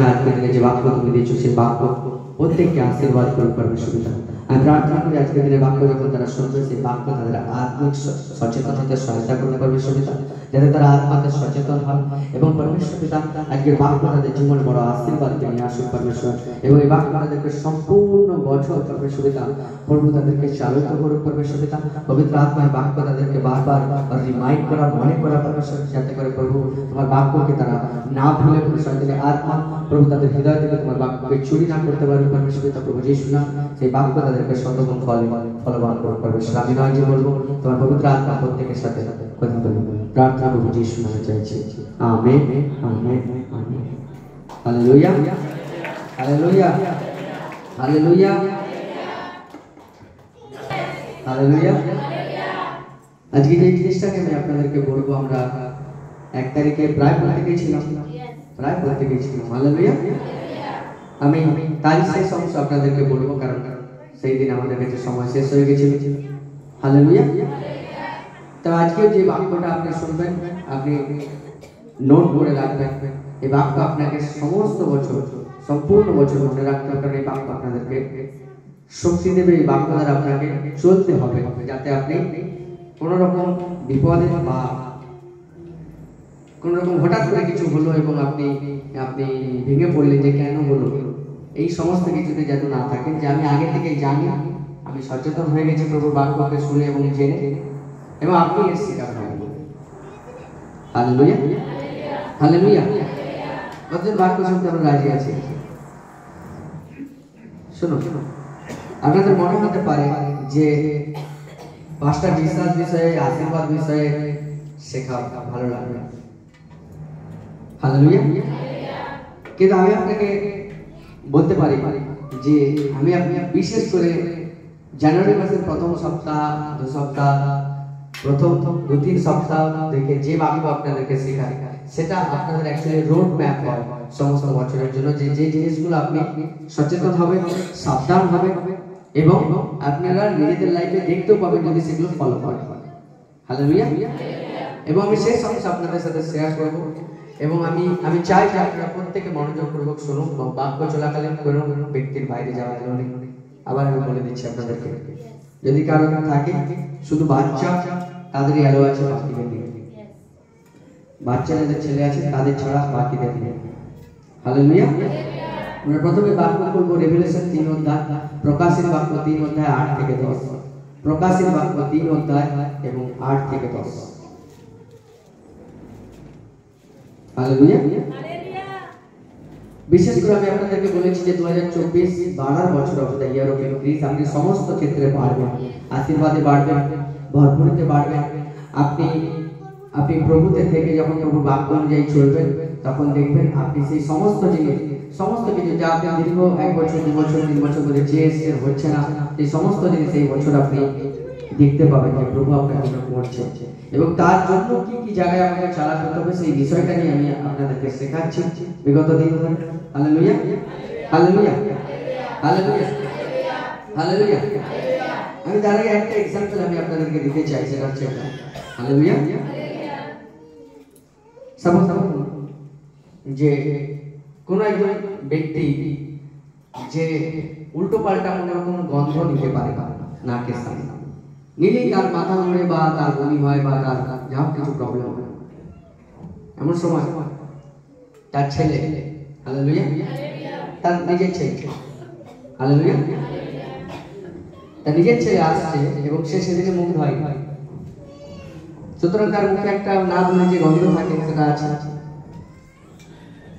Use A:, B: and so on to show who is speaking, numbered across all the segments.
A: আজকে দিনে যে বাক্য তুমি দিয়েছো সেই বাক্য প্রত্যেককে আশীর্বাদ করুক পরমেশ্বর পিতা। আমি প্রার্থনা করি আজকে দিনে বাক্য যখন তারা শুনবে সেই বাক্য তাদের আত্মিক সচেতন হতে সহায়তা করবে পরমেশ্বর পিতা, যাতে তারা আত্মাতে সচেতন হয় এবং পরমেশ্বর পিতা আজকের বাক্য তাদের জীবনে বড় আশীর্বাদ নিয়ে আসুক পরমেশ্বর, এবং এই বাক্য তাদেরকে সম্পূর্ণ বছর পরমেশ্বর পিতা প্রভু তাদেরকে চালিত করুক পরমেশ্বর পিতা। পবিত্র আত্মার বাক্য তাদেরকে বারবার রিমাইন্ড করা, মনে করা পরমেশ্বর, যাতে করে প্রভু তোমার বাক্যকে তারা না ভুলে পরমেশ্বর দিলে আত্মা প্রভু তাদের হৃদয় থেকে তোমার বাক্যকে চুরি না করতে পারবে পরমেশ্বর পিতা। প্রভু যিশু নাম সেই বাক্য তাদেরকে শতগুণ ফলবান করুক পরমেশ্বর। আমি নয় যে বলবো, তোমার পবিত্র আত্মা প্রত্যেকের সাথে কথা বলবো। প্রার্থনা প্রভু যিশু নামে চাইছি, amen amen amen. Hallelujah hallelujah hallelujah hallelujah. আজকে যে জিনিসটাকে আমি আপনাদেরকে বলবো, আমরা 1 তারিখে প্রায় প্রত্যেকেই ছিলাম, প্রায় প্রত্যেকেই ছিলাম। হালেলুয়া। আমি তারিখ শেষ অংশ আপনাদেরকে বলবো, কারণ সেই দিন আমাদের কাছে সময় শেষ হয়ে গেছিল। হালেলুয়া। তো আজকে যে বাক্যটা আপনি শুনবেন, আপনি নোট করে রাখবেন। এই বাক্য আপনাকে সমস্ত বছর, সম্পূর্ণ বছর মনে রাখতে হবে, কারণ এই বাক্য আপনাদেরকে শক্তি দেবে। এই বাক্য দ্বারা আপনাকে চলতে হবে, যাতে আপনি কোন রকম বিপদে বা কোন রকম হঠাৎ করে কিছু হলো এবং আপনি ভেঙে পড়লেন যে কেন হলো, এই সমস্ত কিছুতে যেন না থাকেন, যে আমি আগে থেকে জানি, আমি সচেতন হয়ে গেছি প্রভুর বাক্যকে শুনে এবং জেনে, এবং আপনি এর শিকার হবেন। Hallelujah hallelujah. কতজন বাক্য শুনতে আমরা রাজি আছি? শুনুন, আপনাদের মনে হতে পারে যে পাঁচটা বিশ্বাস বিষয়ে, আশীর্বাদ বিষয়ে শেখা ভালো লাগবে। হালেলুয়া। কিন্তু আমি আপনাকে বলতে পারি যে আমি বিশেষ করে জানুয়ারি মাসের প্রথম সপ্তাহ, 2 সপ্তাহ, প্রথম 2-3 সপ্তাহ থেকে যে বাক্য আপনাদেরকে শেখাই, সেটা আপনাদের অ্যাকচুয়ালি রোড ম্যাপ হয় সমস্ত বছরের জন্য, যে যে জিনিসগুলো আপনি সচেতন হবে, সাবধান হবে, এবং আপনারা নিজেদের লাইফে দেখতেও পাবেন যদি সেগুলো ফলো করেন। হালেলুয়া। এবং আমি সেই সমস্যা আপনাদের সাথে শেয়ার করব, এবং আমি চাই যে আপনারা প্রত্যেকে মনোযোগপূর্বক শুনুন, বাক্য চলাকালীন কোনো ব্যক্তির বাইরে যাওয়া যাবে না। আবার আমি বলে দিচ্ছি আপনাদেরকে, যদি কারো থাকে শুধু বাচ্চা, তাদেরই অ্যালো আছে, বাকিদের দিকে বাচ্চা যাদের ছেলে আছে তাদের ছাড়া বাকিদের দিকে। হালেলুয়া। আমরা প্রথমে বাক্য করব রেভেলেশন 3 অধ্যায়, প্রকাশের বাক্য 3 অধ্যায় 8 থেকে 10, প্রকাশের বাক্য 3 অধ্যায় এবং 8 থেকে 10। হালেলুয়া। বিশেষ করে আমি আপনাদেরকে বলেছি যে 2024 বাড়ার বছর of the year of increase. আপনি সমস্ত ক্ষেত্রে বাড়বেন, আশীর্বাদে বাড়বেন, ভরপুরিতে বাড়বেন। আপনি প্রভুতে থেকে যখন প্রভুর বাক্য অনুযায়ী চলবেন, তখন দেখবেন আপনি সেই সমস্ত কিছু যা আপনি দীর্ঘ 1 বছর, 2 বছর, 3 বছর ধরে চেয়ে হচ্ছে না, সেই সমস্ত জিনিস এই বছর আপনি দেখতে পাবেন যে প্রভু আপনার জন্য করছে, এবং তার জন্য কি কি জায়গায় আমাকে চালাতে হবে সেই বিষয়টা নিয়ে আমি আপনাদেরকে শেখাচ্ছি বিগত দিন ধরে। Hallelujah hallelujah hallelujah hallelujah. আমি তার আগে একটা এক্সাম্পল আমি আপনাদেরকে দিতে চাই, সেটা হচ্ছে হালেলুয়া। যে কোন একজন ব্যক্তি যে উল্টো পাল্টা কোনো গন্ধ নিতে পারে নাকে সামনে, নিলেই তার মাথা ঘুরে বা তার বমি হয় বা তার যা কিছু প্রবলেম হয়। এমন সময় তার ছেলে, হালেলুয়া, তার নিজের ছেলে, হালেলুয়া, তার নিজের ছেলে আসছে এবং সে সেদিকে মুখ ধোয়, সুতরাং তার মুখে একটা না ধুলে যে গন্ধ থাকে সেটা আছে।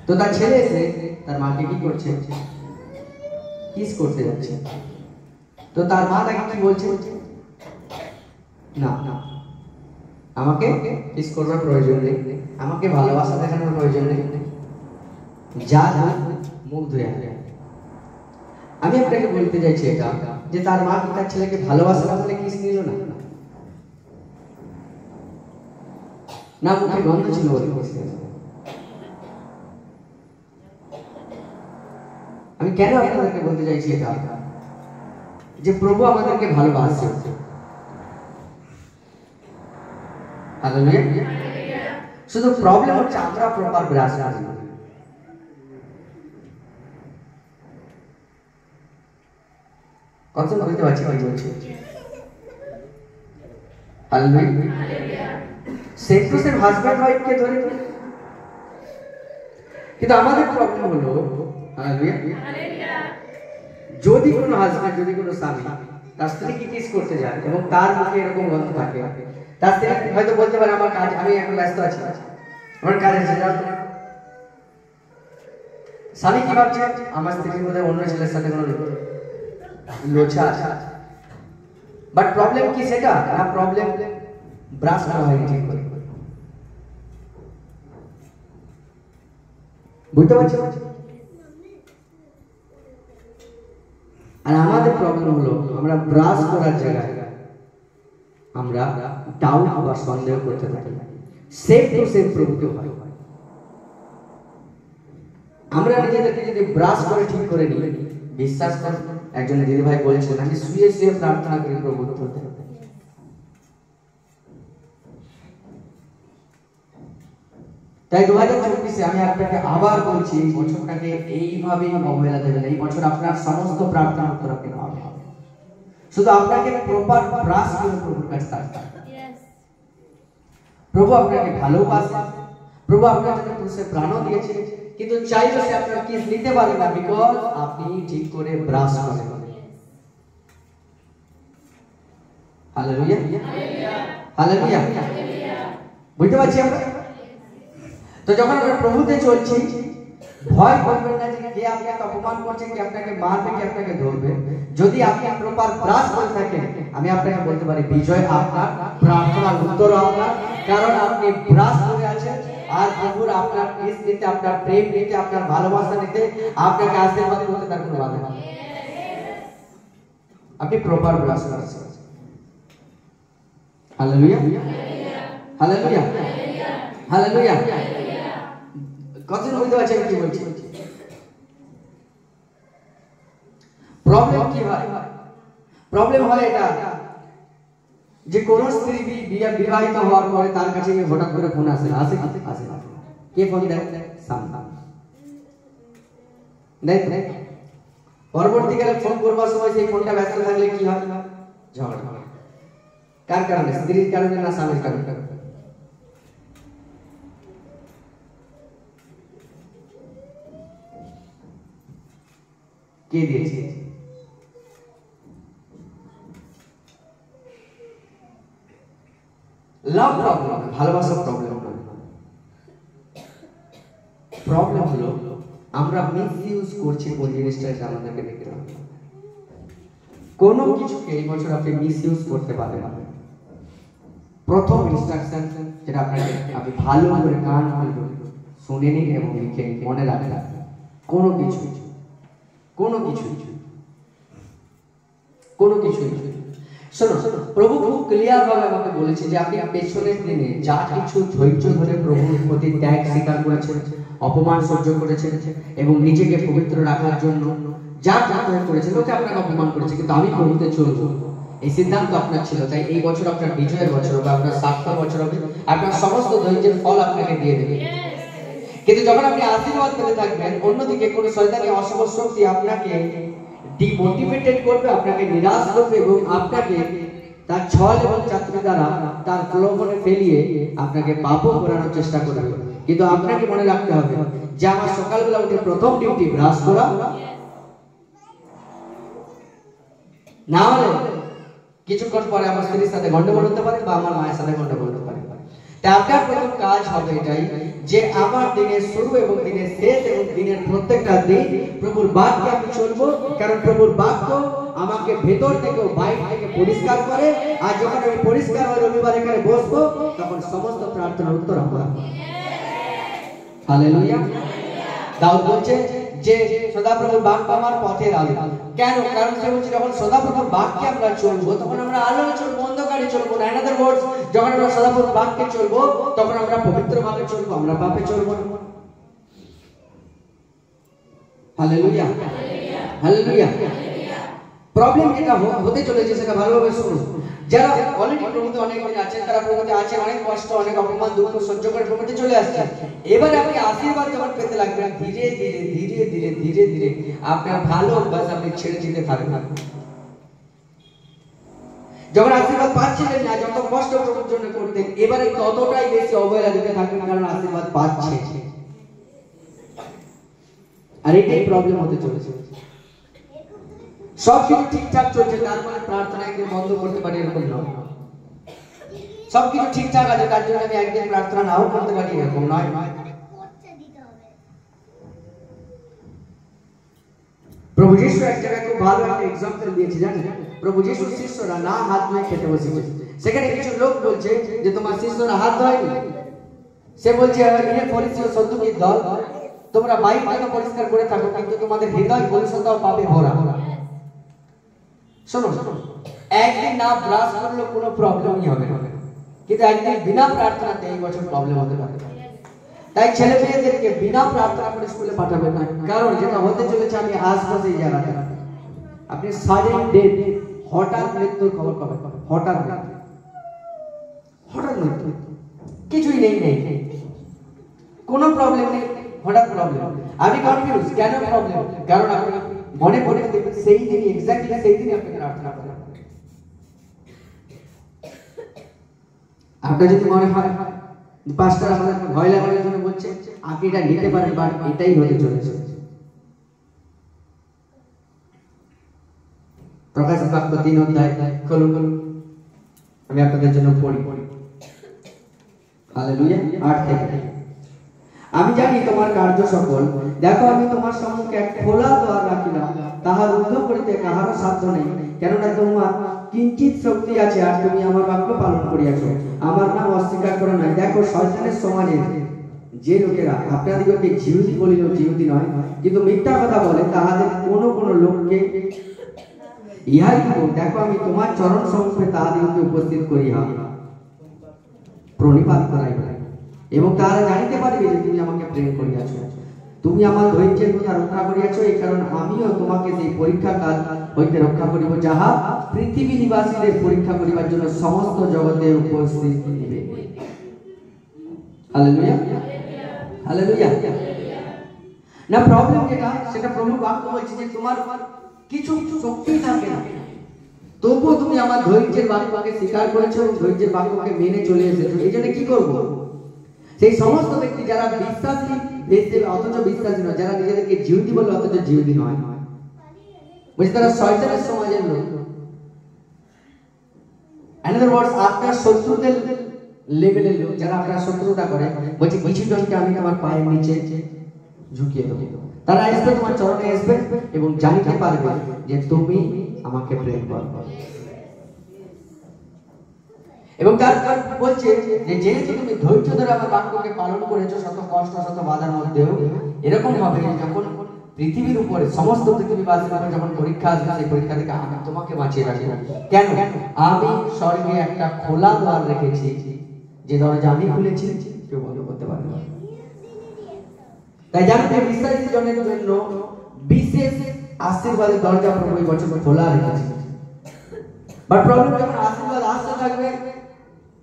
A: তো তার ছেলে এসে তার মাকে কি করছে, কিস করতে যাচ্ছে। তো তার মা তাকে কি বলছে, না আমাকে কিস করবার প্রয়োজন নেই, আমাকে ভালোবাসা দেখানোর প্রয়োজন নেই, যা মুখ ধুয়ে আনে। আমি আপনাকে বলতে চাইছি এটা, যে তার মা কি তার ছেলেকে ভালোবাসা বলে কিস নিল না, না মুখে গন্ধ ছিল বলে কিস নিল। আমি কেন আপনাদেরকে বলতে চাইছি এটা, যে প্রভু আমাদেরকে ভালোবাসে। শুধু প্রবলেম হচ্ছে আমরা প্রপার ব্রাশ করি। কথা বুঝতে পারছি কি বলছি? Hallelujah. Same to same husband ওয়াইফকে ধরে, কিন্তু আমাদের প্রবলেম হলো হালেলুয়া, যদি কোনো হাজব্যান্ড, যদি কোনো স্বামী তার স্ত্রীকে কিস করতে যায় এবং তার মুখে এরকম গন্ধ থাকে, তার স্ত্রী হয়তো বলতে পারে আমার কাজ, আমি এখন ব্যস্ত আছি, আমার কাজ আছে। স্বামী কি ভাবছে? আমার স্ত্রীর মধ্যে অন্য ছেলের সাথে কোনো লোচা আছে। বাট প্রবলেম কি সেটা না? প্রবলেম ব্রাশ করা হয়নি ঠিক করে। বুঝতে পারছো? আর আমাদের প্রবলেম হলো আমরা ব্রাশ করার জায়গায় আমরা ডাউট বা সন্দেহ করতে থাকি। সেম টু সেম প্রভুকে হয়। আমরা নিজেদেরকে যদি ব্রাশ করে ঠিক করে নিই, বিশ্বাস করুন, একজন দিদি ভাই বলেছিলেন আমি শুয়ে শুয়ে প্রার্থনা করি প্রভু উত্তর দেন। তাই 2024 আমি আপনাকে আবার বলছি, এই বছরটাকে এইভাবেই অবহেলা দেবেন। এই বছর আপনার সমস্ত প্রার্থনা উত্তর আপনি পাবেন। শুধু আপনাকে প্রপার ব্রাশ করে প্রভুর কাছে থাকতে হবে। প্রভু আপনাকে ভালোবাসে, প্রভু আপনার জন্য ক্রুশে প্রাণও দিয়েছে, কিন্তু চাইলে সে আপনার কিস নিতে পারে না, বিকজ আপনি ঠিক করে ব্রাশ করেন। Hallelujah, hallelujah. বুঝতে পারছি আমরা? তো যখন আমরা প্রভুতে চলছি, ভয় করবেন না যে কে আপনাকে অপমান করছে, কে আপনাকে মারবে, কে আপনাকে ধরবে। যদি আপনি প্রপার ব্রাশ করে থাকেন, আমি আপনাকে বলতে পারি বিজয় আপনার, প্রার্থনার উত্তর আপনার, কারণ আপনি ব্রাশ করে আছেন। আর প্রভুর আপনার কিস নিতে, আপনার প্রেম নিতে, আপনার ভালোবাসা নিতে, আপনাকে আশীর্বাদ করতে তার কোনো বাধা নেই। আপনি প্রপার ব্রাশ করেছেন। Hallelujah, hallelujah, hallelujah. কথা বুঝতে পারছেন কি বলছি? প্রবলেম কি হয়? প্রবলেম হয় এটা যে কোন স্ত্রী বিবাহিত হওয়ার পরে তার কাছে হঠাৎ করে ফোন আসে, আসে আসে, কে ফোন দেয়? স্বামী। পরবর্তীকালে ফোন করবার সময় সেই ফোনটা ব্যস্ত থাকলে কি হয়? ঝগড়া। কার কারণে? স্ত্রীর কারণে না স্বামীর কারণে? কে দিয়েছে? লাভ প্রবলেম, ভালোবাসার প্রবলেম। প্রবলেম হলো আমরা মিসইউজ করছি কোন জিনিসটা, আমাদেরকে দেখতে হবে। কোনো কিছুকে এই বছর আপনি মিসইউজ করতে পারবেন না। প্রথম ইনস্ট্রাকশন যেটা আপনাকে আপনি ভালো করে কান খুলে শুনে নিন এবং লিখে মনে রাখবেন, কোনো কিছু শোনো, প্রভু খুব ক্লিয়ার ভাবে আমাকে বলেছে যে আপনি পেছনের দিনে যা কিছু ধৈর্য ধরে প্রভুর প্রতি ত্যাগ স্বীকার করেছেন, অপমান সহ্য করেছেন এবং নিজেকে পবিত্র রাখার জন্য যা যা করেছেন, লোকে আপনাকে অপমান করেছে, কিন্তু আমি প্রভুতে চলব, এই সিদ্ধান্ত আপনার ছিল। তাই এই বছর আপনার বিজয়ের বছর হবে, আপনার 60 বছর হবে, আপনার সমস্ত ধৈর্যের ফল আপনাকে দিয়ে দেবে। কিন্তু যখন আপনি আশীর্বাদ পেতে থাকবেন, অন্যদিকে কোনো শয়তানি অশুভ শক্তি আপনাকে ডিমোটিভেটেড করবে, আপনাকে নিরাশ করবে এবং আপনাকে তার ছল এবং চাতুরি দ্বারা তার প্রলোভনে ফেলিয়ে আপনাকে পাপও করানোর চেষ্টা করবে। কিন্তু আপনাকে মনে রাখতে হবে যে আমার সকালবেলা উঠে প্রথম ডিউটি ব্রাশ করা, না হলে কিছুক্ষণ পরে আমার স্ত্রীর সাথে গন্ডগোল হতে পারে বা আমার মায়ের সাথে গন্ডগোল হতে পারে। তাই আপনার প্রথম কাজ হবে এটাই যে আমার দিনের শুরু এবং দিনের শেষ এবং দিনের প্রত্যেকটা দিন প্রভুর বাক্যে আমি চলবো, কারণ প্রভুর বাক্য আমাকে ভেতর থেকে বাইরে থেকে পরিষ্কার করে। আর যখন আমি পরিষ্কার হয়ে রবিবার এখানে বসবো, তখন সমস্ত প্রার্থনার উত্তর আমরা। হালেলুয়া। দাউদ বলছে যে সদাপ্রভুর বাক্য আমার পথের আলো। কেন? কারণ সে বলছে যখন সদাপ্রভুর বাক্যে আমরা চলবো, তখন আমরা আলোয় চলবো, অন্ধকারে চলবো না। ইন আদার ওয়ার্ডস, যখন আমরা সদাপ্রভুর বাক্যে চলবো, তখন আমরা পবিত্রভাবে চলবো, আমরা পাপে চলবো না। Hallelujah, hallelujah. প্রবলেম যেটা হতে চলেছে সেটা ভালোভাবে শুনুন। যারা অলরেডি প্রভুতে অনেক দিন আছেন, তারা প্রভুতে আছেন, অনেক কষ্ট, অনেক অপমান, দুঃখ সহ্য করে প্রভুতে চলে আসছে। এবারে আপনি আশীর্বাদ যখন পেতে লাগবেন, ধীরে ধীরে ধীরে ধীরে ধীরে ধীরে আপনার ভালো অভ্যাস আপনি ছেড়ে দিতে থাকবেন। যখন আশীর্বাদ পাচ্ছিলেন না, যত কষ্ট প্রভুর জন্য করতেন, এবারে ততটাই বেশি অবহেলা দিতে থাকবেন, কারণ আশীর্বাদ পাচ্ছে। আর এটাই প্রবলেম হতে চলেছে। সবকিছু ঠিকঠাক চলছে, তার মানে প্রার্থনা একদিন বন্ধ করতে পারি এরকম নয়। সবকিছু ঠিকঠাক আছে, তার জন্য আমি একদিন প্রার্থনা নাও করতে পারি এরকম নয়। প্রভু যিশু এক জায়গায় খুব ভালো একটা এক্সাম্পল দিয়েছে, জানেন? প্রভু যিশুর শিষ্যরা না হাত ধুয়ে খেতে বসেছে। সেখানে কিছু লোক বলছে যে তোমার শিষ্যরা হাত ধোয়নি। সে বলছে, ফরিসি ও সদ্দুকীর দল, তোমরা বাইরে পরিষ্কার করে থাকো, কিন্তু তোমাদের হৃদয় কলুষতা ও পাপে ভরা। শোনো, একদিন না ব্রাশ করলে কোনো প্রবলেমই হবে না, কিন্তু একদিন বিনা প্রার্থনাতে এই বছর প্রবলেম হতে পারে। তাই ছেলে মেয়েদেরকে বিনা প্রার্থনা করে স্কুলে পাঠাবেন না, কারণ যেটা হতে চলেছে আমি আশপাশে এই জায়গাটা, আপনি সাডেন ডেথ, হঠাৎ মৃত্যুর খবর পাবেন। হঠাৎ মৃত্যু, কিছুই নেই, কোনো প্রবলেম নেই, হঠাৎ প্রবলেম। আমি কনফিউজ, কেন প্রবলেম? কারণ আপনি মনে পড়ে দেখবেন সেই দিনই, এক্স্যাক্টলি সেই দিনই আপনি প্রার্থনা করেন। আপনার যদি মনে হয় পাস্টার আমাদের ভয় লাগানোর জন্য বলছে, আপনি এটা নিতে পারেন, বাট এটাই হতে চলেছে। প্রকাশিত বাক্য 3 অধ্যায় খুলুন, আমি আপনাদের জন্য পড়ি। হালেলুয়া। 8 থেকে। আমি জানি তোমার কার্য সকল, দেখো আমি তোমার সম্মুখে এক খোলা দ্বার রাখিলাম, তাহা রুদ্ধ করিতে কাহারও সাধ্য নেই, কেননা তোমার কিঞ্চিত শক্তি আছে, আর তুমি আমার বাক্য পালন করিয়াছ, আমার নাম অস্বীকার করো নাই। দেখো শয়তানের সমাজে যে লোকেরা আপনাদিগকে জিহুদি বলিলেও জিহুদি নয়, কিন্তু মিথ্যা কথা বলে, তাহাদের কোন লোককে ইহাই দেখো আমি তোমার চরণ সম্মুখে তাহাদিগকে উপস্থিত করিয়া প্রণিপাত করাইব, এবং তারা জানিতে পারিবে যে তুমি আমাকে প্রেম করিয়াছ। তুমি আমার ধৈর্যের কথা রক্ষা করিয়াছ, এই কারণ আমিও তোমাকে সেই পরীক্ষা কাল হইতে রক্ষা করিব, যাহা পৃথিবী নিবাসীদের পরীক্ষা করিবার জন্য সমস্ত জগতে উপস্থিত হইবে। Hallelujah, hallelujah. না প্রবলেম যেটা, সেটা প্রভু বাক্য বলছে যে তোমার কিছু শক্তি থাকে না, তবুও তুমি আমার ধৈর্যের বাক্যকে স্বীকার করেছো, ধৈর্যের বাক্যকে মেনে চলে এসেছো। এই জন্য কি করবো? সেই সমস্ত ব্যক্তি যারা বিশ্বাসী অথচ বিশ্বাসী নয়, যারা নিজেদেরকে জিহুদি বলে অথচ জিহুদি নয়, বলছে তারা শয়তানের সমাজের লোক। অ্যানাদার ওয়ার্ডস, আপনার শত্রুদের লেভেলের লোক, যারা আপনার শত্রুতা করে, বলছে কিছু জনকে আমি তোমার পায়ের নিচে ঝুঁকিয়ে দেবো। তারা আসবে, তোমার চরণে আসবে এবং জানিতে পারবে যে তুমি আমাকে প্রেম করো। এবং তারপর বলছে যে যেহেতু তুমি ধৈর্য ধরে আমার বাক্যকে পালন করেছো, শত কষ্ট শত বাধার মধ্যেও, এরকম হবে যখন পৃথিবীর উপরে সমস্ত পৃথিবীবাসীর উপরে যখন পরীক্ষা আসবে, সেই পরীক্ষা থেকে আমি তোমাকে বাঁচিয়ে রাখবো। কেন? আমি স্বর্গে একটা খোলা দ্বার রেখেছি, যে দরজা আমি খুলেছি, কেউ বন্ধ করতে পারবে না। তাই জানতে বিশ্বাসী জনের জন্য বিশেষ আশীর্বাদের দরজা প্রভু এই বছর খোলা রেখেছে। বাট প্রবলেম, যখন আশীর্বাদ আসতে থাকবে,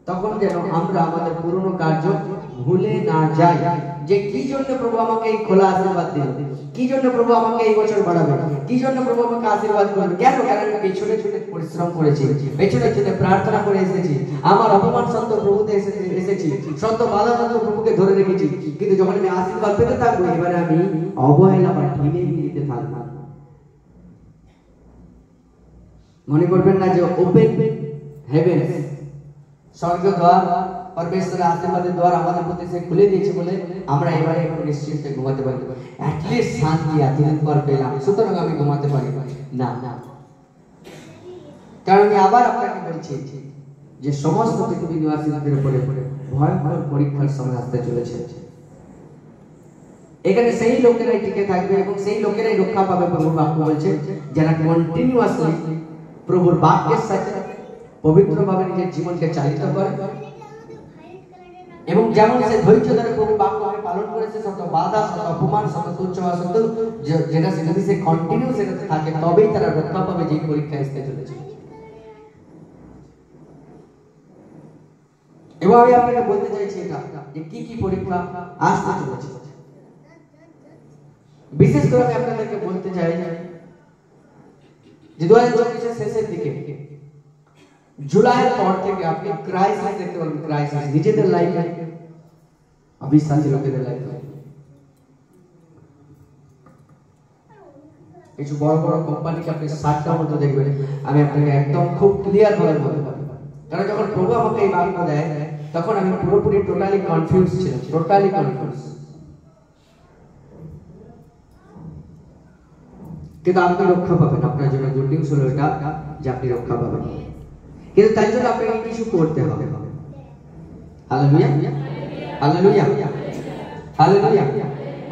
A: তখন যেন আমরা আমাদের পুরনো কার্য ভুলে না যাই, যে কি জন্য প্রভু আমাকে এই খোলা আশীর্বাদ দিল, কি জন্য প্রভু আমাকে এই বছর বাড়াবে, কি জন্য প্রভু আমাকে আশীর্বাদ করবে। কেন? কারণ আমি পেছনে পরিশ্রম করেছি, পেছনে প্রার্থনা করে এসেছি, আমার অপমান সত্য প্রভুতে এসেছি, সত্য বাধা সত্য প্রভুকে ধরে রেখেছি। কিন্তু যখন আমি আশীর্বাদ পেতে থাকবো, এবারে আমি অবহেলা বা ঢিলে দিতে থাকবো। মনে করবেন না যে ওপেন হেভেন, স্বর্গ দ্বার, পরমেশ্বরের আশীর্বাদের দ্বার আমাদের প্রতি সে খুলে দিয়েছে বলে আমরা এবারে এখন নিশ্চিন্তে ঘুমাতে পারি। অ্যাটলিস্ট শান্তি এতদিন পর পেলাম, সুতরাং আমি ঘুমাতে পারি না। কারণ আমি আবার আপনাকে বলছি যে সমস্ত পৃথিবী নিবাসীদের উপরে ভয়ঙ্কর পরীক্ষার সময় আসতে চলেছে। এখানে সেই লোকেরাই টিকে থাকবে এবং সেই লোকেরাই রক্ষা পাবে। প্রভুর বাক্য বলছে যারা কন্টিনিউয়াসলি প্রভুর বাক্যের সাথে পবিত্রভাবে নিজের জীবনকে চালিত করে, এবং যেমন সে ধৈর্য ধরে প্রভুর বাক্যকে পালন করেছে, শত বাধা শত অপমান শত তুচ্ছ সত্য, যেটা যদি সে কন্টিনিউ সেটাতে থাকে, তবেই তারা রক্ষা পাবে যে পরীক্ষা আসতে চলেছে। এবং আমি আপনাকে বলতে চাইছি এটা, যে কি কি পরীক্ষা আসতে চলেছে। বিশেষ করে আমি আপনাদেরকে বলতে চাই যে 2024 শেষের দিকে জুলাইয়ের পর থেকে আপনি ক্রাইসিস দেখতে পাবেন, ক্রাইসিস নিজেদের লাইফে, অবিশ্বাসী লোকেদের লাইফে। কিছু বড় বড় কোম্পানিকে আপনি শাটডাউন হতে দেখবেন, আমি আপনাকে একদম খুব ক্লিয়ার ভাবে বলতে পারি। কারণ যখন প্রভু আমাকে এই বাক্য দেয় তখন আমি পুরোপুরি টোটালি কনফিউজ ছিলাম, টোটালি কনফিউজ। কিন্তু আপনি রক্ষা পাবেন, আপনার জন্য গুড নিউজ হলো এটা যে আপনি রক্ষা পাবেন, কিন্তু তাই জন্য আপনাকে কিছু করতে হবে। Hallelujah, hallelujah, hallelujah.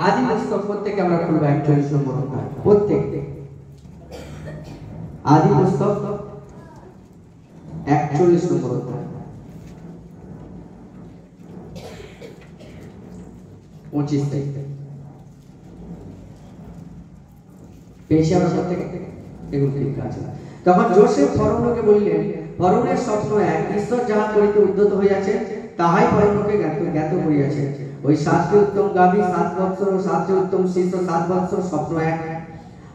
A: আদি পুস্তক প্রত্যেকে আমরা খুলব 41 নম্বর অধ্যায়, প্রত্যেক আদি পুস্তক 41 নম্বর অধ্যায় 25 থেকে। পেশা আমরা প্রত্যেকে এগুলো ঠিক আছে। তখন যোসেফ ফরৌনকে বললেন, ফরৌনের স্বপ্ন এক, ঈশ্বর যাহা করিতে উদ্যত হইয়াছে তাহাই ফরৌনকে জ্ঞাত করিয়াছে। ওই 7টি উত্তম গাভী 7 বৎসর ও 7টি উত্তম শিশু 7 বৎসর স্বপ্ন এক।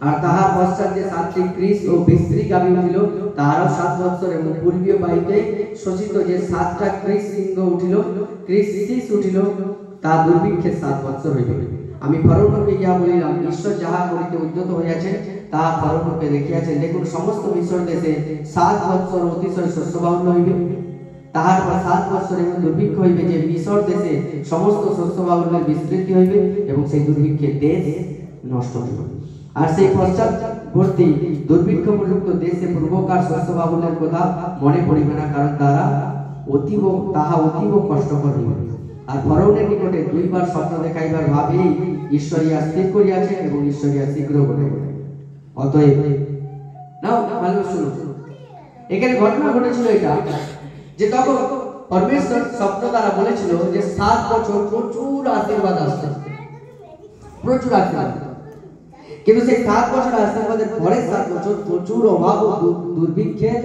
A: আর তাহার পশ্চাৎ যে 7টি কৃষ ও বিস্ত্রী গাভী উঠিল তাহারও 7 বৎসর, এবং পূর্বীয় বাড়িতে শোষিত যে 7টা কৃষ সিংহ উঠিল, কৃষ শীষ উঠিল, তা দুর্ভিক্ষের 7 বৎসর হইল। আমি ফরৌনকে ইহা বলিলাম, ঈশ্বর যাহা করিতে উদ্যত হইয়াছে তাহা ফরৌনকে দেখিয়াছেন। দেখুন, সমস্ত মিশর দেশে 7 বৎসর অতিশয় শস্যবাহুল্য হইবে, তাহার পর 7 বৎসর এবং দুর্ভিক্ষ হইবে, যে মিশর দেশে সমস্ত শস্যবাহুল্যের বিস্তৃতি হইবে এবং সেই দুর্ভিক্ষে দেশ নষ্ট হইবে। আর সেই পশ্চাৎবর্তী দুর্ভিক্ষ প্রযুক্ত দেশে পূর্বকার শস্যবাহুল্যের কথা মনে পড়িবে না, কারণ তাহা অতীব কষ্টকর হইবে। আর ফরৌনের নিকটে 2 বার স্বপ্ন দেখাইবার ভাবেই ঈশ্বর ইহা স্থির করিয়াছে এবং ঈশ্বর ইহা শীঘ্র ঘটাইবে। অতএব নাও ভালো শুনো, এখানে ঘটনা ঘটেছিল এটা যে তখন পরমেশ্বর স্বপ্ন দ্বারা বলেছিল যে 7 বছর প্রচুর আশীর্বাদ আসছে, প্রচুর আশীর্বাদ। কিন্তু সেই 7 বছর আশীর্বাদের পরে 7 বছর প্রচুর অভাব ও দুর্ভিক্ষের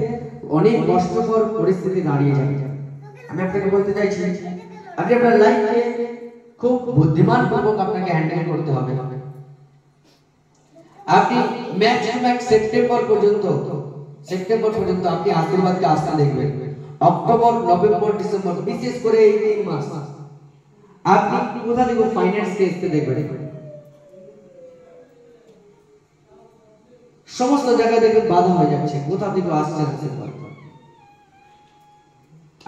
A: অনেক কষ্টকর পরিস্থিতি দাঁড়িয়ে যাবে। আমি আপনাকে বলতে চাইছি, আপনি আপনার লাইফে খুব বুদ্ধিমান পূর্বক আপনাকে হ্যান্ডেল করতে হবে। আপনি ম্যাক্সিমাম সেপ্টেম্বর পর্যন্ত আপনি আশীর্বাদকে আসতে দেখবেন। অক্টোবর, নভেম্বর, ডিসেম্বর, বিশেষ করে এই 3 মাস আপনি কোথা থেকে ফাইন্যান্সকে আসতে দেখবেন। সমস্ত জায়গায় দেখবেন বাধা হয়ে যাচ্ছে, কোথা থেকে আসছে আশীর্বাদ।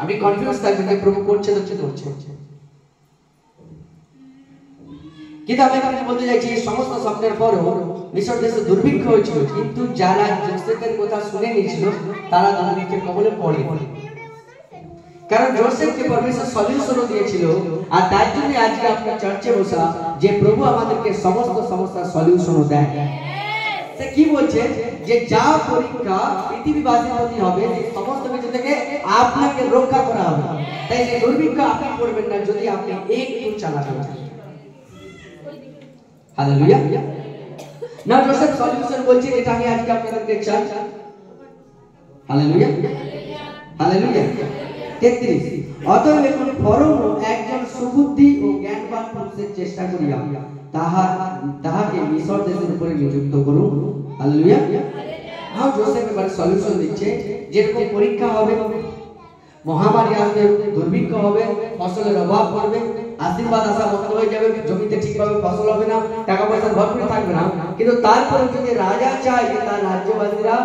A: আপনি কনফিউজ থাকবেন যে প্রভু করছে তো করছে। কিন্তু আমি আপনাকে বলতে চাইছি, এই সমস্ত স্বপ্নের পরেও মিশর দেশে দুর্ভিক্ষ হয়েছিল, কিন্তু যারা যোসেফের কথা শুনে নিয়েছিল তারা দুর্ভিক্ষের কবলে পড়েনি। কারণ যোসেফকে পরমেশ্বর সলিউশনও দিয়েছিল। আর তাই জন্য আজকে আপনার চার্চে বসা যে প্রভু আমাদেরকে সমস্ত সমস্যার সলিউশনও দেয়। সে কি বলছে যে যা পরীক্ষা পৃথিবীবাসীর প্রতি হবে সেই সমস্ত কিছু থেকে আপনাকে রক্ষা করা হবে। তাই যে দুর্ভিক্ষ আপনি পড়বেন না যদি আপনি একটু চালাতে চান। হালেলুয়া। না যোসেফ সলিউশন বলছে, এটা আমি আজকে আপনাদেরকে চাই। Hallelujah, hallelujah. 33 অতএব এখন ফরৌন একজন সুবুদ্ধি ও জ্ঞানবান পুরুষের চেষ্টা করিয়া তাহাকে মিশর দেশের উপরে নিযুক্ত করুন। হালেলুয়া। নাও যোসেফ এবারে সলিউশন দিচ্ছে, যেরকম পরীক্ষা হবে, মহামারী আসবে, দুর্ভিক্ষ হবে, ফসলের অভাব পড়বে, আশীর্বাদ আসা বন্ধ হয়ে যাবে, জমিতে ঠিকভাবে ফসল হবে না, টাকা পয়সা ভরপুর থাকবে না। কিন্তু তারপরে যদি রাজা চায় যে তার রাজ্যবাসীরা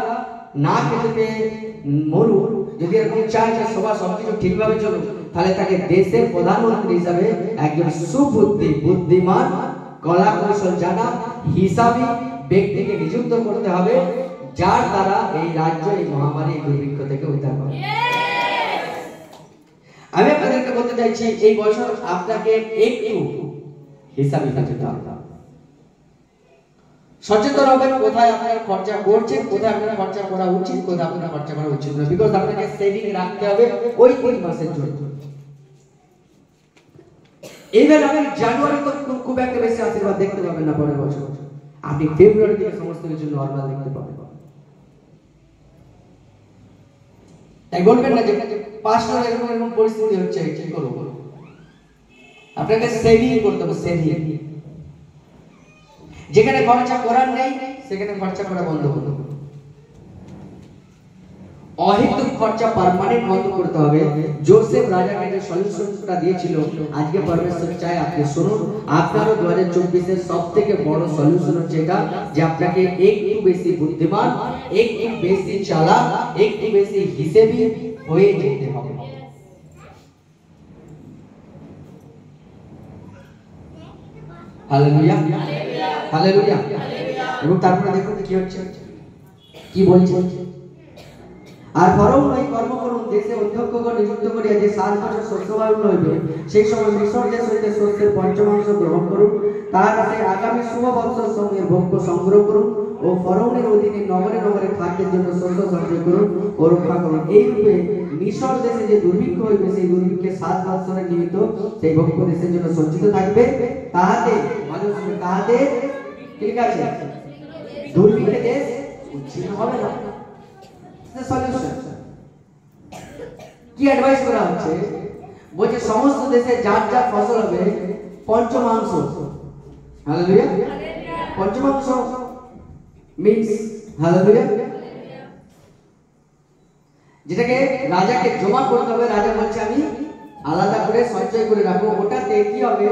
A: না খেতে পেয়ে মরুক, যদি এরকম চায় যে সবকিছু ঠিকভাবে চলুক, তাহলে তাকে দেশের প্রধানমন্ত্রী হিসাবে একজন সুবুদ্ধি, বুদ্ধিমান, কলা কৌশল জানা, হিসাবী ব্যক্তিকে নিযুক্ত করতে হবে, যার দ্বারা এই রাজ্য এই মহামারী এই দুর্ভিক্ষ থেকে উদ্ধার হবে। আমি আপনাদেরকে বলতে চাইছি, এই বছর আপনাকে একটু হিসাবী হতে হবে, সচেতন হবেন কোথায় আপনার খরচা করছেন, কোথায় আপনার খরচা করা উচিত, কোথায় আপনার খরচা করা উচিত না। বিকজ আপনাকে সেভিং রাখতে হবে ওই 3 মাসের জন্য। এইবার আপনি জানুয়ারি তো খুব একটা বেশি আশীর্বাদ দেখতে পাবেন না, পরের বছর আপনি ফেব্রুয়ারি থেকে সমস্ত কিছু নরমাল দেখতে পাবেন। তাই বলবেন না যে পাঁচটা এরকম পরিস্থিতি হচ্ছে, কি করব? আপনাকে সেভিং করতে হবে, সেভিং। যেখানে খরচা করার নেই সেখানে খরচা করা বন্ধ করুন। অহেতুক খরচা পার্মানেন্ট বন্ধ করতে হবে। জোসেফ রাজাকে যে সলিউশনটা দিয়েছিল, আজকে পরমেশ্বর চায় আপনি শুনুন। আপনারও 2024 এর সবথেকে বড় সলিউশন হচ্ছে এটা, যে আপনাকে একটু বেশি বুদ্ধিমান, একটু বেশি চালাক, একটু বেশি হিসেবি হয়ে যেতে হবে। Hallelujah, hallelujah. এবং তারপরে দেখুন কি হচ্ছে, কি বলছে, আর ফরও এই কর্ম করুন, দেশে অধ্যক্ষগণ নিযুক্ত করিয়া যে 7 বছর শস্যবায়ন হইবে, সেই সময় মিশর দেশ হইতে শস্যের পঞ্চমাংশ গ্রহণ করুন, তাহার কাছে আগামী শুভ বৎসর সঙ্গে ভোগ্য সংগ্রহ করুন, ও ফরৌনের অধীনে নগরে নগরে খাদ্যের জন্য শস্য সঞ্চয় করুন ও রক্ষা করুন। এইরূপে মিশর দেশে যে দুর্ভিক্ষ হইবে, সেই দুর্ভিক্ষে 7 বৎসরের নিমিত্ত সেই ভোগ্য দেশের জন্য সঞ্চিত থাকবে। তাহাতে তাহাতে ঠিক আছে, দুর্ভিক্ষে দেশ উচ্ছিন্ন হবে না। সলিউশন কি অ্যাডভাইস করা হচ্ছে, বলছে সমস্ত দেশে যার যার ফসল হবে পঞ্চমাংশ। হালেলুয়া, পঞ্চমাংশ মিন্স হালেলুয়া, যেটাকে রাজাকে জমা করতে হবে। রাজা বলছে আমি আলাদা করে সঞ্চয় করে রাখবো। ওটাতে কি হবে,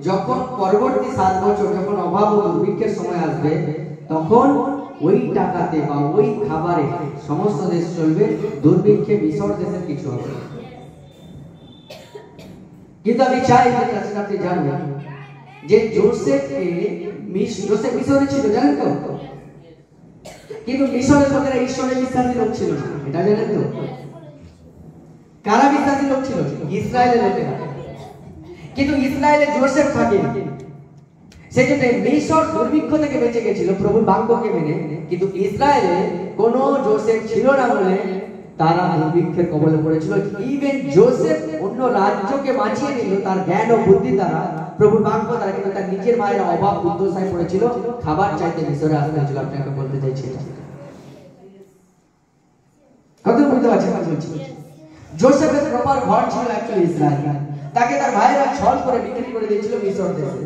A: যখন পরবর্তী 7 বছর যখন অভাব ও দুর্ভিক্ষের সময় আসবে, তখন ওই টাকাতে বা ওই খাবারে সমস্ত দেশ চলবে, দুর্ভিক্ষে মিশর দেশের কিছু হবে। কিন্তু আমি চাই আপনি জানবেন যে জোসেফ মিশরে ছিল, জানেন তো, কিন্তু মিশরের লোকেরা ঈশ্বরে বিশ্বাসী লোক ছিল না, এটা জানেন তো। কারা বিশ্বাসী লোক ছিল? ইসরায়েলের লোকেরা। কিন্তু ইসরায়েলে জোসেফ থাকে, সেই জন্য মিশর দুর্ভিক্ষ থেকে বেঁচে গেছিল প্রভুর বাক্যকে মেনে, কিন্তু ইসরায়েলে কোনো জোসেফ ছিল না বলে তারা দুর্ভিক্ষের কবলে পড়েছিল। ইভেন জোসেফ অন্য রাজ্যকে বাঁচিয়ে নিল তার জ্ঞান ও বুদ্ধি দ্বারা, প্রভুর বাক্য দ্বারা, কিন্তু তার নিজের মায়ের অভাব দুর্দশায় পড়েছিল, খাবার চাইতে মিশরে আসতে হয়েছিল। আপনাকে বলতে চাইছি কত বুঝতে পারছেন কি বলছি। জোসেফের প্রপার ঘর ছিল অ্যাকচুয়ালি ইসরায়েল, তাকে তার ভাইরা ছল করে বিক্রি করে দিয়েছিল মিশর দেশে।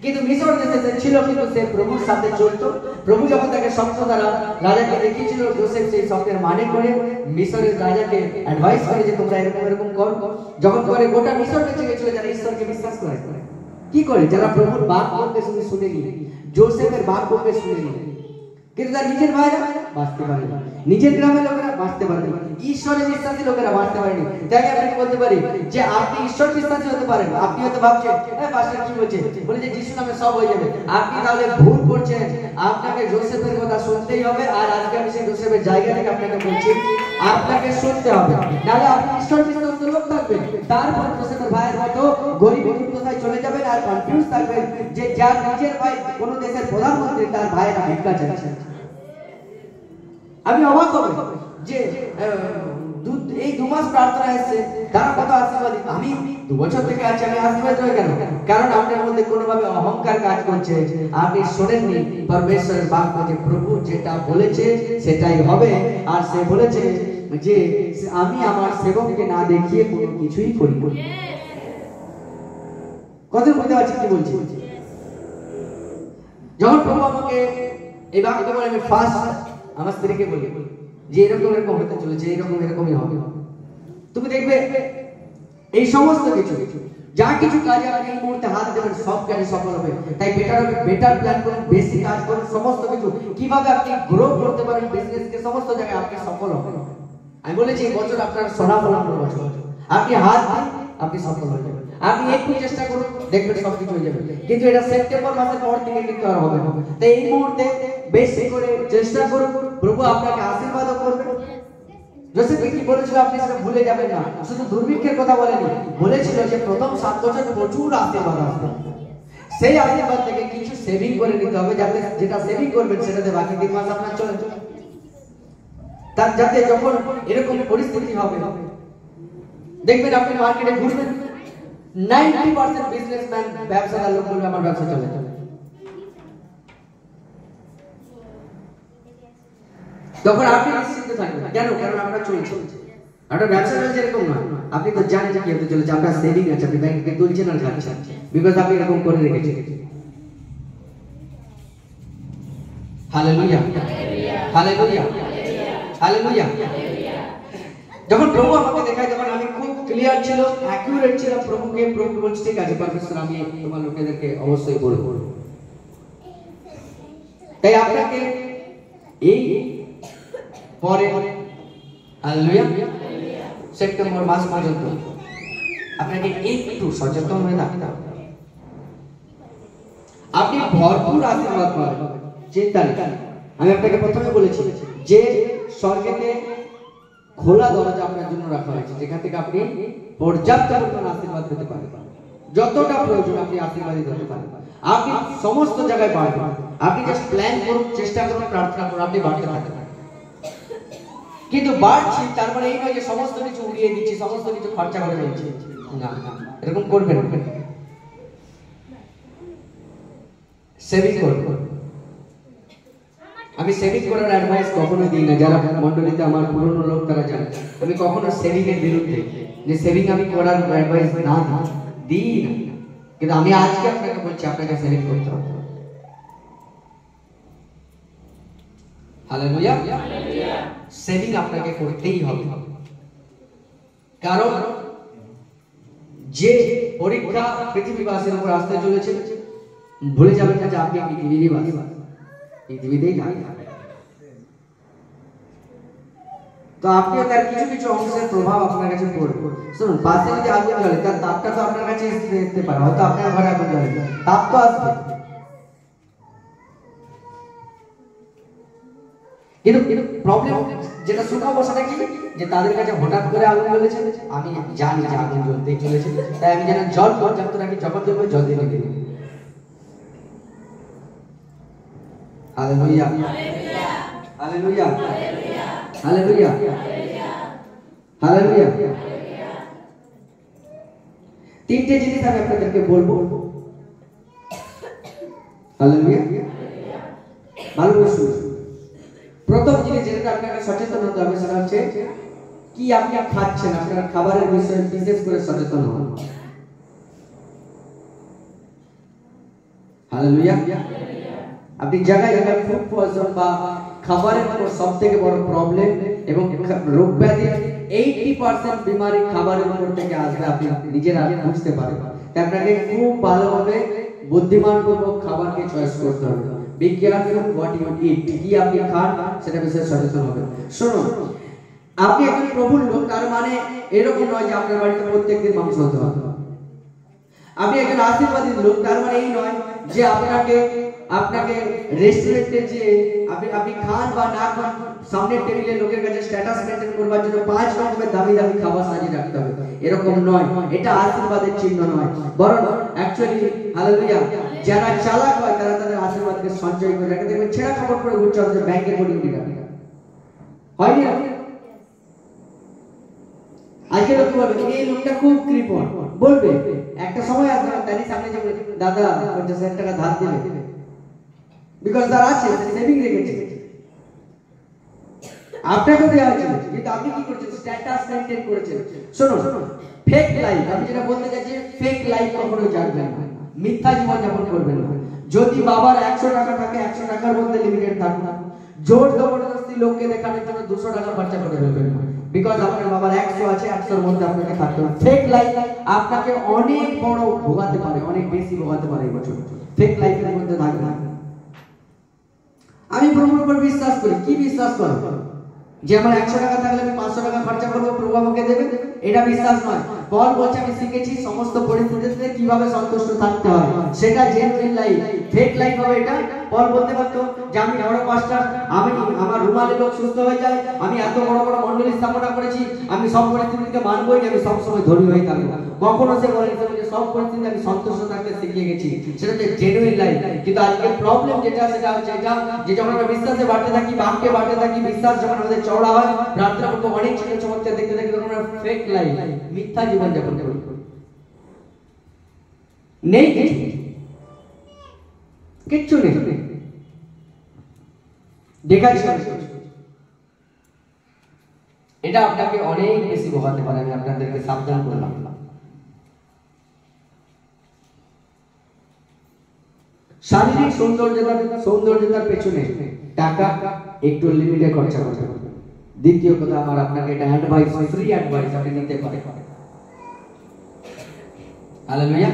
A: কিন্তু মিশর দেশে সে ছিল, কিন্তু সে প্রভুর সাথে চলতো। প্রভু যখন তাকে স্বপ্ন দ্বারা রাজাকে দেখিয়েছিল, জোসেফ সেই স্বপ্নের মানে করে মিশরের রাজাকে অ্যাডভাইস করে যে তোমরা এরকম এরকম করো। যখন করে গোটা মিশর বেঁচে গেছিল যারা ঈশ্বরকে বিশ্বাস করে। কি করে? যারা প্রভুর বাক্যকে শুনেনি, জোসেফের বাক্যকে শুনেনি। কিন্তু তার নিজের ভাইরা বাঁচতে পারেনি, নিজের গ্রামের লোকেরা বাঁচতে পারেনি, ঈশ্বরের বিশ্বাসী লোকেরা বাঁচতে পারেনি। তাই আপনাকে বলতে পারি যে আপনি ঈশ্বর বিশ্বাসী হতে পারেন। আপনি হয়তো ভাবছেন পাস্টার কি বলছে, বলে যে যিশু নামে সব হয়ে যাবে। আপনি তাহলে ভুল করছেন। আপনাকে জোসেফের কথা শুনতেই হবে। আর আজকে আমি সেই জোসেফের জায়গা থেকে আপনাকে বলছি, আপনাকে শুনতে হবে, নাহলে আপনি ঈশ্বর বিশ্বাসী লোক থাকবেন, তারপর জোসেফের ভাইয়ের মতো গরিব কোথায় চলে যাবেন আর কনফিউজ থাকবেন যে যার নিজের ভাই কোন দেশের প্রধানমন্ত্রী, তার ভাইয়েরা ভিক্ষা চাইছে। আমি অবাক হব যে এই 2 মাস প্রার্থনা এসেছে, তারা কত আশীর্বাদ। আমি 2 বছর থেকে আছি, আমি আশীর্বাদ হয়ে কেন? কারণ আপনার মধ্যে কোনোভাবে অহংকার কাজ করছে। আপনি শোনেননি পরমেশ্বরের বাক্য, যে প্রভু যেটা বলেছে সেটাই হবে। আর সে বলেছে যে আমি আমার সেবককে না দেখিয়ে কোনো কিছুই করি না। কত বুঝতে পারছি কি বলছি। যখন প্রভু আমাকে এই বাক্য বলে, আমি ফার্স্ট আমার স্ত্রীকে বলি যে এরকম এরকম হতে চলেছে, এরকম এরকমই হবে। তুমি দেখবে এই সমস্ত কিছু যা কিছু কাজে আপনি এই মুহূর্তে হাত দেবেন, সব কাজে সফল হবে। তাই বেটার প্ল্যান করুন, বেশি কাজ করুন, সমস্ত কিছু কিভাবে আপনি গ্রো করতে পারেন বিজনেসকে, সমস্ত জায়গায় আপনি সফল হবেন। আমি বলেছি এই বছর আপনার সোনাফলানোর বছর। আপনি হাত দিন, আপনি সফল হয়ে যাবেন। আপনি একটু চেষ্টা করুন, দেখবেন সবকিছু হয়ে যাবে। কিন্তু এটা সেপ্টেম্বর মাসের পর থেকে কিন্তু আর হবে না। তাই এই মুহূর্তে বেশি করে চেষ্টা করুন, প্রভু আপনাকে আশীর্বাদও করবেন। জোসেফ কি বলেছিল আপনি সেটা ভুলে যাবেন না। শুধু দুর্ভিক্ষের কথা বলেনি, বলেছিল যে প্রথম 7 বছর প্রচুর আশীর্বাদ আসবে। সেই আশীর্বাদ থেকে কিছু সেভিং করে নিতে হবে, যাতে যেটা সেভিং করবেন সেটাতে বাকি 3 মাস আপনার চলে যাবে। তার যাতে যখন এরকম পরিস্থিতি হবে, দেখবেন আপনি মার্কেটে ঘুরবেন, 90% বিজনেসম্যান ব্যবসাদার লোক বলবে আমার ব্যবসা চলে। তখন আপনি নিশ্চিন্ত থাকবেন। কেন? কারণ আমরা চলছে। আপনার ব্যবসা চলছে এরকম না, আপনি তো জানেন যে কি হতে চলেছে। আপনার সেভিং আছে, আপনি ব্যাংকে তুলছেন আর খাচ্ছেন, বিকজ আপনি এরকম করে রেখেছেন। Hallelujah, hallelujah, hallelujah. যখন প্রভু আমাকে দেখায়, যখন আমি খুব ক্লিয়ার ছিল, অ্যাকুরেট ছিল, প্রভু বলছে ঠিক আছে পারমেশ্বর, আমি তোমার লোকেদেরকে অবশ্যই বলবো। তাই আপনাকে এই পরে হালেলুয়া সেপ্টেম্বর মাস পর্যন্ত আপনাকে একটু সচেতন হয়ে থাকতে হবে। আপনি ভরপুর আশীর্বাদ পাবেন, চিন্তা নেই। আমি আপনাকে প্রথমে বলেছি যে স্বর্গেতে খোলা দরজা আপনার জন্য রাখা হয়েছে, যেখান থেকে আপনি পর্যাপ্ত পরিমাণ আশীর্বাদ পেতে পারেন। যতটা প্রয়োজন আপনি আশীর্বাদিত হতে পারেন। আপনি সমস্ত জায়গায় পারবেন। আপনি জাস্ট প্ল্যান করুন, চেষ্টা করুন, প্রার্থনা করুন, আপনি বাড়তে থাকবেন। কিন্তু বাড়ছি তার মানে এই নয় যে সমস্ত কিছু উড়িয়ে দিচ্ছি, সমস্ত কিছু খরচা করে ফেলছি। না, এরকম করবেন না। সেভিং করুন। আমি সেভিং করার অ্যাডভাইস কখনো দিই না। যারা মণ্ডলীতে আমার পুরনো লোক তারা জানে আমি কখনো সেভিং এর বিরুদ্ধে, যে সেভিং আমি করার অ্যাডভাইস না দিই না। কিন্তু আমি আজকে আপনাকে বলছি আপনাকে সেভিং করতে হবে। হালেলুয়া, সেভিং আপনাকে করতেই হবে। কারণ যে পরীক্ষা পৃথিবীবাসীর উপর আসতে চলেছে, ভুলে যাবেন না যে আপনি পৃথিবীরই বাসী, পৃথিবীতেই থাকবেন। তো আপনি তার কিছু কিছু অংশের প্রভাব আপনার কাছে পড়বে। শুনুন, পাশে যদি আগুন জ্বলে তার তাপটা তো আপনার কাছে আসতে পারে, হয়তো আপনার ঘরে আগুন জ্বলে, তাপ তো আসবে। কিন্তু প্রবলেম যেটা সুখবর কি, যে তাদের কাছে হঠাৎ করে আগুন জ্বলেছে, আমি জানি যে আগুন জ্বলতেই চলেছে, তাই আমি যেন জল পর্যাপ্ত রাখি, যখন দেবো জল দিয়ে দেবো। Hallelujah, hallelujah, hallelujah, hallelujah. তিনটে জিনিস আমি আপনাদেরকে বলবো। হালেলুয়া, ভালো করে শুনুন। প্রথম জিনিস যেটা আপনাকে সচেতন হতে হবে সেটা হচ্ছে কি আপনি খাচ্ছেন, আপনার খাবারের বিষয়ে বিশেষ করে সচেতন হন। হালেলুয়া। আপনি জায়গায় জায়গায় ফুড পয়জন বা খাবারের উপর সবথেকে বড় প্রবলেম এবং রোগ ব্যাধি 80% বিমারি খাবারের উপর থেকে আসবে, আপনি নিজেরা বুঝতে পারেন। তাই আপনাকে খুব ভালোভাবে বুদ্ধিমানপূর্বক খাবারকে চয়েস করতে হবে। বি কেয়ারফুল হোয়াট ইউ ইট, কি আপনি খান সেটা বিষয়ে সচেতন হবে। শুনুন, আপনি একজন প্রভুর লোক, তার মানে এরকম নয় যে আপনার বাড়িতে প্রত্যেকদিন মাংস হতে হবে। আপনি একজন আশীর্বাদিত লোক, তার মানে এই নয় যে আপনাকে রেস্টুরেন্টে যে আপনি খান বা না খান, সামনের টেবিলে লোকের কাছে স্ট্যাটাস মেইনটেইন করবার জন্য 5 রকমের দামি দামি খাবার সাজিয়ে রাখতে হবে, এরকম নয়। এটা আশীর্বাদের চিহ্ন নয়, বরং অ্যাকচুয়ালি হালেলুয়া যারা চালাক হয় তারা তাদের আশীর্বাদকে সঞ্চয় করে রাখে। দেখবেন ছেঁড়া কাপড় পরে ঘুরছে, আমাদের ব্যাংকের বডি উঠে রাখে, হয়নি? আজকে লোক বলবে এই লোকটা খুব কৃপণ, বলবে একটা সময় আসবে তারই সামনে যে দাদা 50,000 টাকা ধার দিবে, বিকজ তার আছে সেভিং রেখেছে, আপনাকে দেওয়া হয়েছে, কিন্তু আপনি কি করছেন? স্ট্যাটাস মেইনটেইন করেছেন। শুনুন, ফেক লাইফ, আমি যেটা বলতে চাইছি, ফেক লাইফ কখনো যাবেন না, মিথ্যা জীবন যাপন করবেন না। যদি বাবার 100 টাকা থাকে 100 টাকার মধ্যে লিমিটেড থাকবে না। জোর জবরদস্তি লোককে দেখানোর জন্য 200 টাকা খরচা করে ফেলবেন না, বিকজ আপনার বাবার 100 আছে, 100 এর মধ্যে আপনাকে থাকতে হবে। ফেক লাইফ আপনাকে অনেক বড় ভোগাতে পারে, অনেক বেশি ভোগাতে পারে। এই বছর ফেক লাইফের মধ্যে থাকবে না। আমি প্রভুর উপর বিশ্বাস করি। কি বিশ্বাস করো? যে আমার 100 টাকা থাকলে আমি 500 টাকা খরচা করবো, প্রভু আমাকে দেবে, এটা বিশ্বাস নয়। পল বলছে আমি শিখেছি সমস্ত পরিস্থিতিতে কিভাবে সন্তুষ্ট থাকতে হয়, সেটা জেনুইন লাইফ। ফেক লাইফ হবে এটা। পল বলতে পারতো যে আমি বড় পাস্টার, আমি আমার রুমালে লোক সুস্থ হয়ে যায়, আমি এত বড় বড় মণ্ডলী স্থাপনা করেছি, আমি সব পরিস্থিতিকে মানবই না, আমি সবসময় ধনী হয়ে থাকবো। কখনো সে বলেনি যে সব পরিস্থিতিতে আমি সন্তুষ্ট থাকতে শিখিয়ে গেছি, সেটা হচ্ছে জেনুইন লাইফ। কিন্তু আজকে প্রবলেম যেটা সেটা হচ্ছে এটা যে যখন আমরা বিশ্বাসে বাড়তে থাকি, বাক্যে বাড়তে থাকি, বিশ্বাস যখন আমাদের চওড়া হয়, প্রার্থনা করবো, অনেক ছোট চমৎকার দেখতে থাকি, তখন আমরা ফেক লাইফ, মিথ্যা জীবন যাপন করি। নেই কিচ্ছু নেই, দেখাচ্ছি। এটা আপনাকে অনেক বেশি ভোগাতে পারে, আমি আপনাদেরকে সাবধান করলাম। শারীরিক সৌন্দর্যতার পেছনে টাকা একটু লিমিটে খরচা করতে হবে, দ্বিতীয় কথা আমার আপনাকে এটা অ্যাডভাইস, ফ্রি অ্যাডভাইস আপনি নিতে পারেন। হালেলুয়া।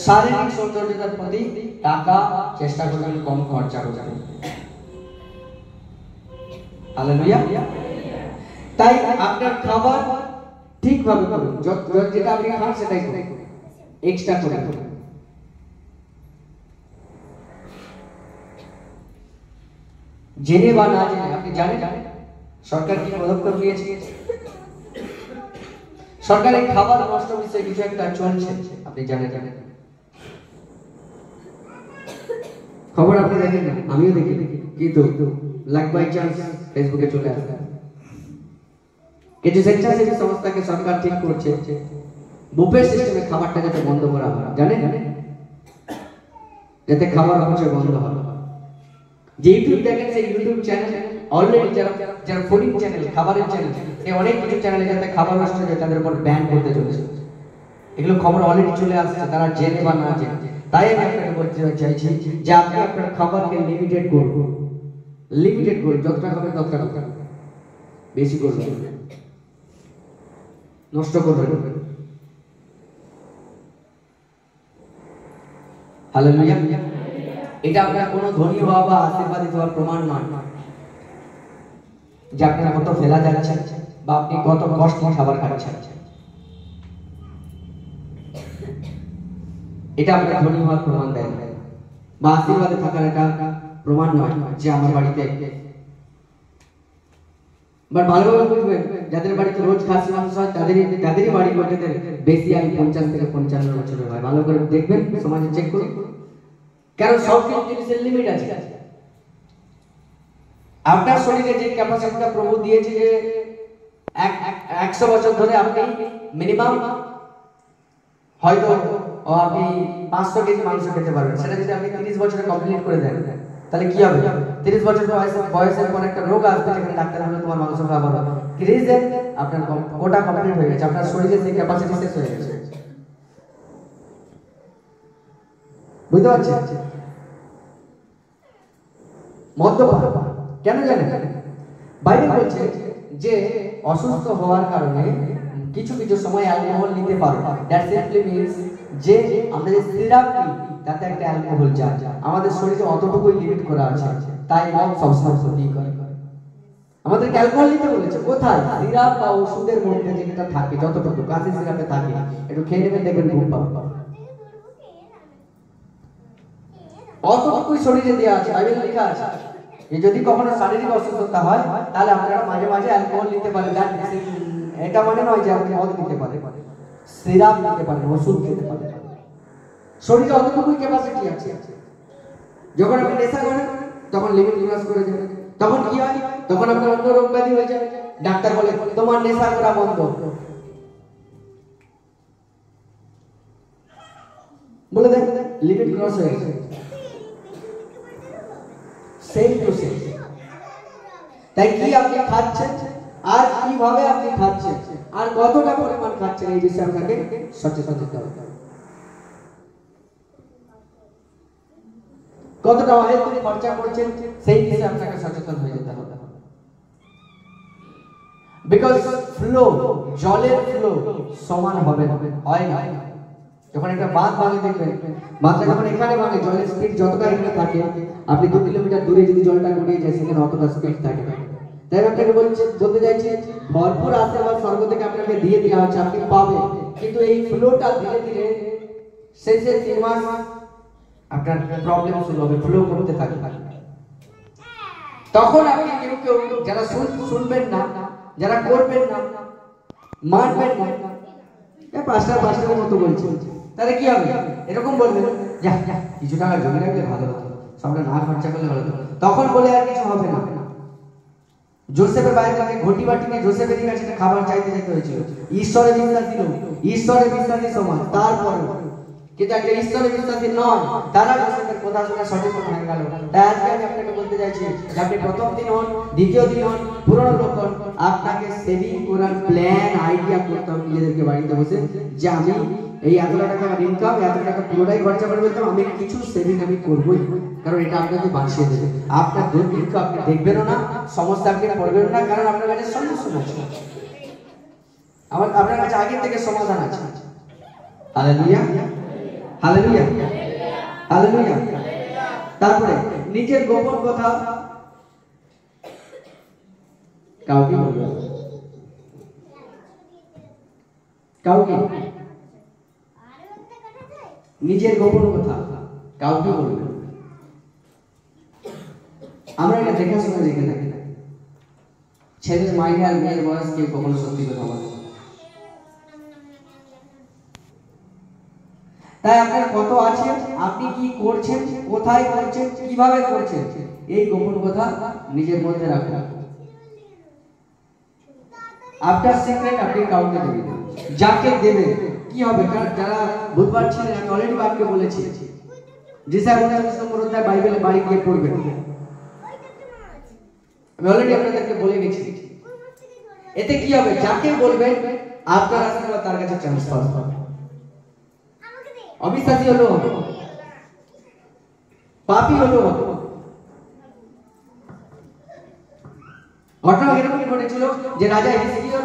A: শারীরিক সৌন্দর্যতার প্রতি টাকা চেষ্টা করবেন কম খরচা করতে। হালেলুয়া। তাই আপনার খাবার ঠিকভাবে করুন, যেটা আপনি খান সেটাই করুন, এক্সট্রা করে করুন। জেনে বা না জেনে, আপনি জানেন সরকার কি পদক্ষেপ নিয়েছে? সরকারের খাবার নষ্ট বিষয়ে কিছু একটা চলছে, আপনি জানেন? খবর আপনি দেখেন না, আমিও দেখি, কিন্তু লাইক বাই চান্স ফেসবুকে চলে আসে। কিছু স্বেচ্ছাসেবী সংস্থাকে সরকার ঠিক করছে বুফে সিস্টেমে খাবারটা যাতে বন্ধ করা হয়, জানেন? যাতে খাবার অপচয় বন্ধ হয়। যে ইউটিউব দেখেন, সেই ইউটিউব চ্যানেল অলরেডি যারা ফুডিং চ্যানেল, খাবারের চ্যানেল, এই অনেক কিছু চ্যানেলে যাতে খাবার নষ্ট হয়ে যায় তাদের উপর ব্যান করতে চলেছে। এগুলো খবর অলরেডি চলে আসছে, তারা জেনে বা না জেনে। তাই আমি আপনাকে বলতে চাইছি যে আপনি আপনার খাবারকে লিমিটেড করুন, লিমিটেড করুন, যতটা খাবেন ততটা খাবেন, বেশি করবেন, নষ্ট করবেন। হালেলুয়া। এটা আপনার কোনো ধনী হওয়া বা আশীর্বাদিত হওয়ার প্রমাণ নয় যে আপনার কত ফেলা যাচ্ছে বা আপনি কত কষ্ট খাবার খাচ্ছেন। এটা আপনার ধনী হওয়ার প্রমাণ দেয় বা আশীর্বাদে থাকার এটা প্রমাণ নয় যে আমার বাড়িতে। বাট ভালোভাবে বুঝবেন, যাদের বাড়িতে রোজ খাসি মাংস হয় তাদেরই বাড়ির লোকেদের বেশি আয়ু 50 থেকে 55 বছরের হয়। ভালো করে দেখবেন, সমাজে চেক করুন, কারণ সব জিনিসের লিমিট আছে। আপনার শরীরে যে ক্যাপাসিটিটা প্রভু দিয়েছে যে 100 বছর ধরে আপনি মিনিমাম হয়তো আপনি 500 কেজি মাংস খেতে পারবেন, সেটা যদি আপনি 30 বছরে কমপ্লিট করে দেন তাহলে কি হবে? 30 বছর বয়সের পর একটা রোগ আসবে যেখানে ডাক্তার বলে তোমার মাংস খাওয়া হবে। কি রিজন? আপনার কোটা কমপ্লিট হয়ে গেছে, আপনার শরীরে সেই ক্যাপাসিটি শেষ হয়ে গেছে। বুঝতে পারছেন? মদ্যপান কেন জানেন? বাইবেল বলছে যে অসুস্থ হওয়ার কারণে কিছু কিছু সময় অ্যালকোহল নিতে পারো। দ্যাট সিম্পলি মিন্স যে আমরা যে সিরাপ নিই তাতে একটা অ্যালকোহল যায়, আমাদের শরীরে অতটুকুই লিমিট করা আছে। তাই মদ সবসময় ক্ষতি করে। আমাদের অ্যালকোহল নিতে বলেছে কোথায়? সিরাপ বা ওষুধের মধ্যে যেটা থাকে, যতটুকু কাশি সিরাপে থাকে, একটু খেয়ে নেবেন, দেখবেন ঘুম পাবেন। অতটুকুই শরীরে দেওয়া আছে, বাইবেলে লেখা আছে যে যদি কখনো শারীরিক অসুস্থতা হয় তাহলে আপনারা মাঝে মাঝে অ্যালকোহল নিতে পারেন। এটা মানে নয় যে আপনি মদ নিতে পারেন, সিরাপ নিতে পারেন, ওষুধ খেতে পারেন। শরীরে অতটুকুই ক্যাপাসিটি আছে। যখন আপনি নেশা করেন তখন লিমিট ক্রস করে যাবেন, তখন কি হয়? তখন আপনার অন্য রোগ ব্যাধি হয়ে যায়। ডাক্তার বলে তোমার নেশা করা বন্ধ, বলে দেন লিমিট ক্রস হয়ে গেছে। Same to same. তাই কি আপনি খাচ্ছেন আর কিভাবে আপনি খাচ্ছেন আর কতটা পরিমাণ খাচ্ছেন এই বিষয়ে আপনাকে সচেতন হতে হবে। কতটা অহেতুক খরচা করছেন সেই বিষয়ে আপনাকে সচেতন হয়ে যেতে হবে। বিকজ ফ্লো, জলের ফ্লো সমান হবে না, হয় না। যখন একটা বাঁধ ভাঙে দেখবেন, বাঁধটা যখন এখানে ভাঙে জলের স্পিড যতটা এখানে থাকে, আপনি 2 কিলোমিটার দূরে যদি জলটা গড়িয়ে যায় সেখানে অতটা স্পিড থাকে না। তাই আপনাকে বলতে চাইছি ভরপুর আশীর্বাদ স্বর্গ থেকে আপনাকে দিয়ে দেওয়া হচ্ছে, আপনি পাবেন, কিন্তু এই ফ্লোটা ধীরে ধীরে শেষে 3 মাস আপনার প্রবলেম শুরু হবে, ফ্লো করতে থাকবে। তখন আপনি কেউ যারা শুনবেন না, যারা করবেন না, মানবেন না, পাঁচটার মতো বলছে, তাহলে কি হবে? এরকম বলবেন যা কিছু টাকা জমি রাখলে ভালো হতো, সবটা না খরচা করলে ভালো হতো। তখন বলে আর কিছু হবে না। যোসেফের বাইরে থেকে ঘটি বাটি নিয়ে যোসেফের কাছে খাবার চাইতে হয়েছিল। ঈশ্বরে বিশ্বাসী লোক, ঈশ্বরে বিশ্বাসী সমাজ, তারপরে কিন্তু একটা ঈশ্বরে বিশ্বাসী নয়, তারা যোসেফের কথা শুনে সচেতন হয়ে গেল। তাই আজকে আমি আপনাকে বলতে চাইছি যে আপনি প্রথম দিন হন, দ্বিতীয় দিন হন, পুরনো লোক হন, আপনাকে সেভিং করার প্ল্যান আইডিয়া করতে হবে নিজেদেরকে বাড়িতে বসে, যে আমি এই এত টাকা আমার ইনকাম, এত টাকা পুরোটাই খরচা করে ফেলতাম, আমি কিছু সেভিং আমি করবোই, কারণ এটা আপনাকে বাঁচিয়ে দেবে। আপনার দুর্ভিক্ষ আপনি দেখবেনও না, সমস্যা আপনি পড়বেনও না, কারণ আপনার কাছে সলিউশন আছে, আপনার কাছে আগের থেকে সমাধান আছে। Hallelujah, hallelujah, hallelujah. তারপরে নিজের গোপন কথা কাউকে বলবে না, কাউকে, নিজের গোপন কথা কাউকে বলবে না। আমরা এটা দেখাশোনা দেখে থাকি, ছেলের মাইনে আর মেয়ের বয়স কেউ কখনো সত্যি কথা বলে। তাই আপনার কত আছে, আপনি কি করছেন, কোথায় করছেন, কিভাবে করছেন, এই গোপন কথা নিজের মধ্যে রাখুন। আপনার সিক্রেট আপনি কাউকে দেবেন না, যাকে দেবে কি হবে, যারা বুধবার ছিলেন আমি অলরেডি বাপকে বলেছি, যেসা 39 নম্বর অধ্যায় বাইবেলে বাড়ি গিয়ে পড়বেন, আমি অলরেডি আপনাদেরকে বলে গেছি। এতে কি হবে, যাকে বলবেন আপনার আশীর্বাদ তার কাছে ট্রান্সফার হবে। অবিশ্বাসী হলো হবে, পাপী হলো হবে। ঘটনা এরকম ঘটেছিল যে রাজা হিজকিয়া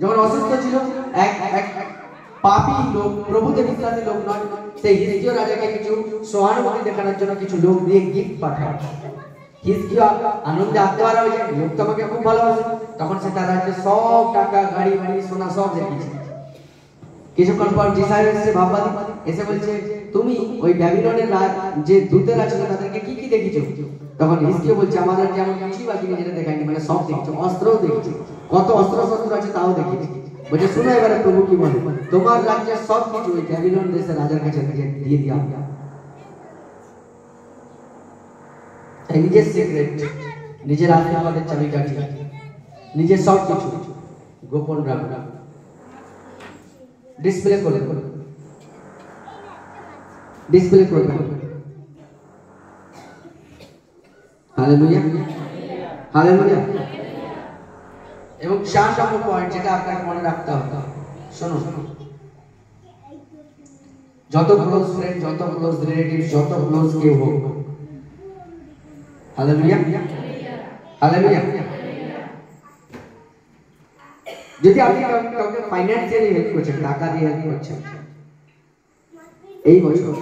A: যখন অসুস্থ ছিল, এক পাপী লোক, প্রভুতে বিশ্বাসী লোক নয়, সেই হিজকিয়া রাজাকে কিছু সহানুভূতি দেখানোর জন্য কিছু লোক দিয়ে গিফট পাঠায়। হিজকিয়া আনন্দে আত্মহারা হয়ে যায়, লোক তো আমাকে খুব ভালোবাসে, তখন সে তার রাজ্যে সব টাকা, গাড়ি বাড়ি, সোনা সব রেখেছে। কিছুক্ষণ পর জিসাই এসে ভাববাদী এসে বলছে, তুমি ওই ব্যাবিলনের যে দূতেরা ছিল তাদেরকে কি কি দেখেছো? তখন হিজকিয়া বলছে, আমাদের যেমন কিছুই বাকি নেই যেটা দেখায়নি, মানে সব দেখছো, অস্ত্রও দেখেছি, কত অস্ত্র শস্ত্র আছে তাও দেখেছি। বলছে, শুনো এবারে প্রভু কি বলে, তোমার রাজ্যের সব কিছু ওই ব্যাবিলন দেশের রাজার কাছে দিয়ে দিয়া। তাই নিজের সিক্রেট, নিজের আশীর্বাদের চাবিকাঠি, নিজের সব কিছু গোপন রাখা, ডিসপ্লে করবে, ডিসপ্লে করবে। Hallelujah, hallelujah. এবং 4 নম্বর পয়েন্ট যেটা আপনাকে মনে রাখতে হবে, শোনো, যত ক্লোজ ফ্রেন্ড, যত ক্লোজ রিলেটিভ, যত ক্লোজ কেউ হোক, হালেলুয়া, হালেলুয়া। যদি আপনি কাউকে ফাইন্যান্সিয়ালি হেল্প করছেন, টাকা দিয়ে হেল্প করছেন, এই বছর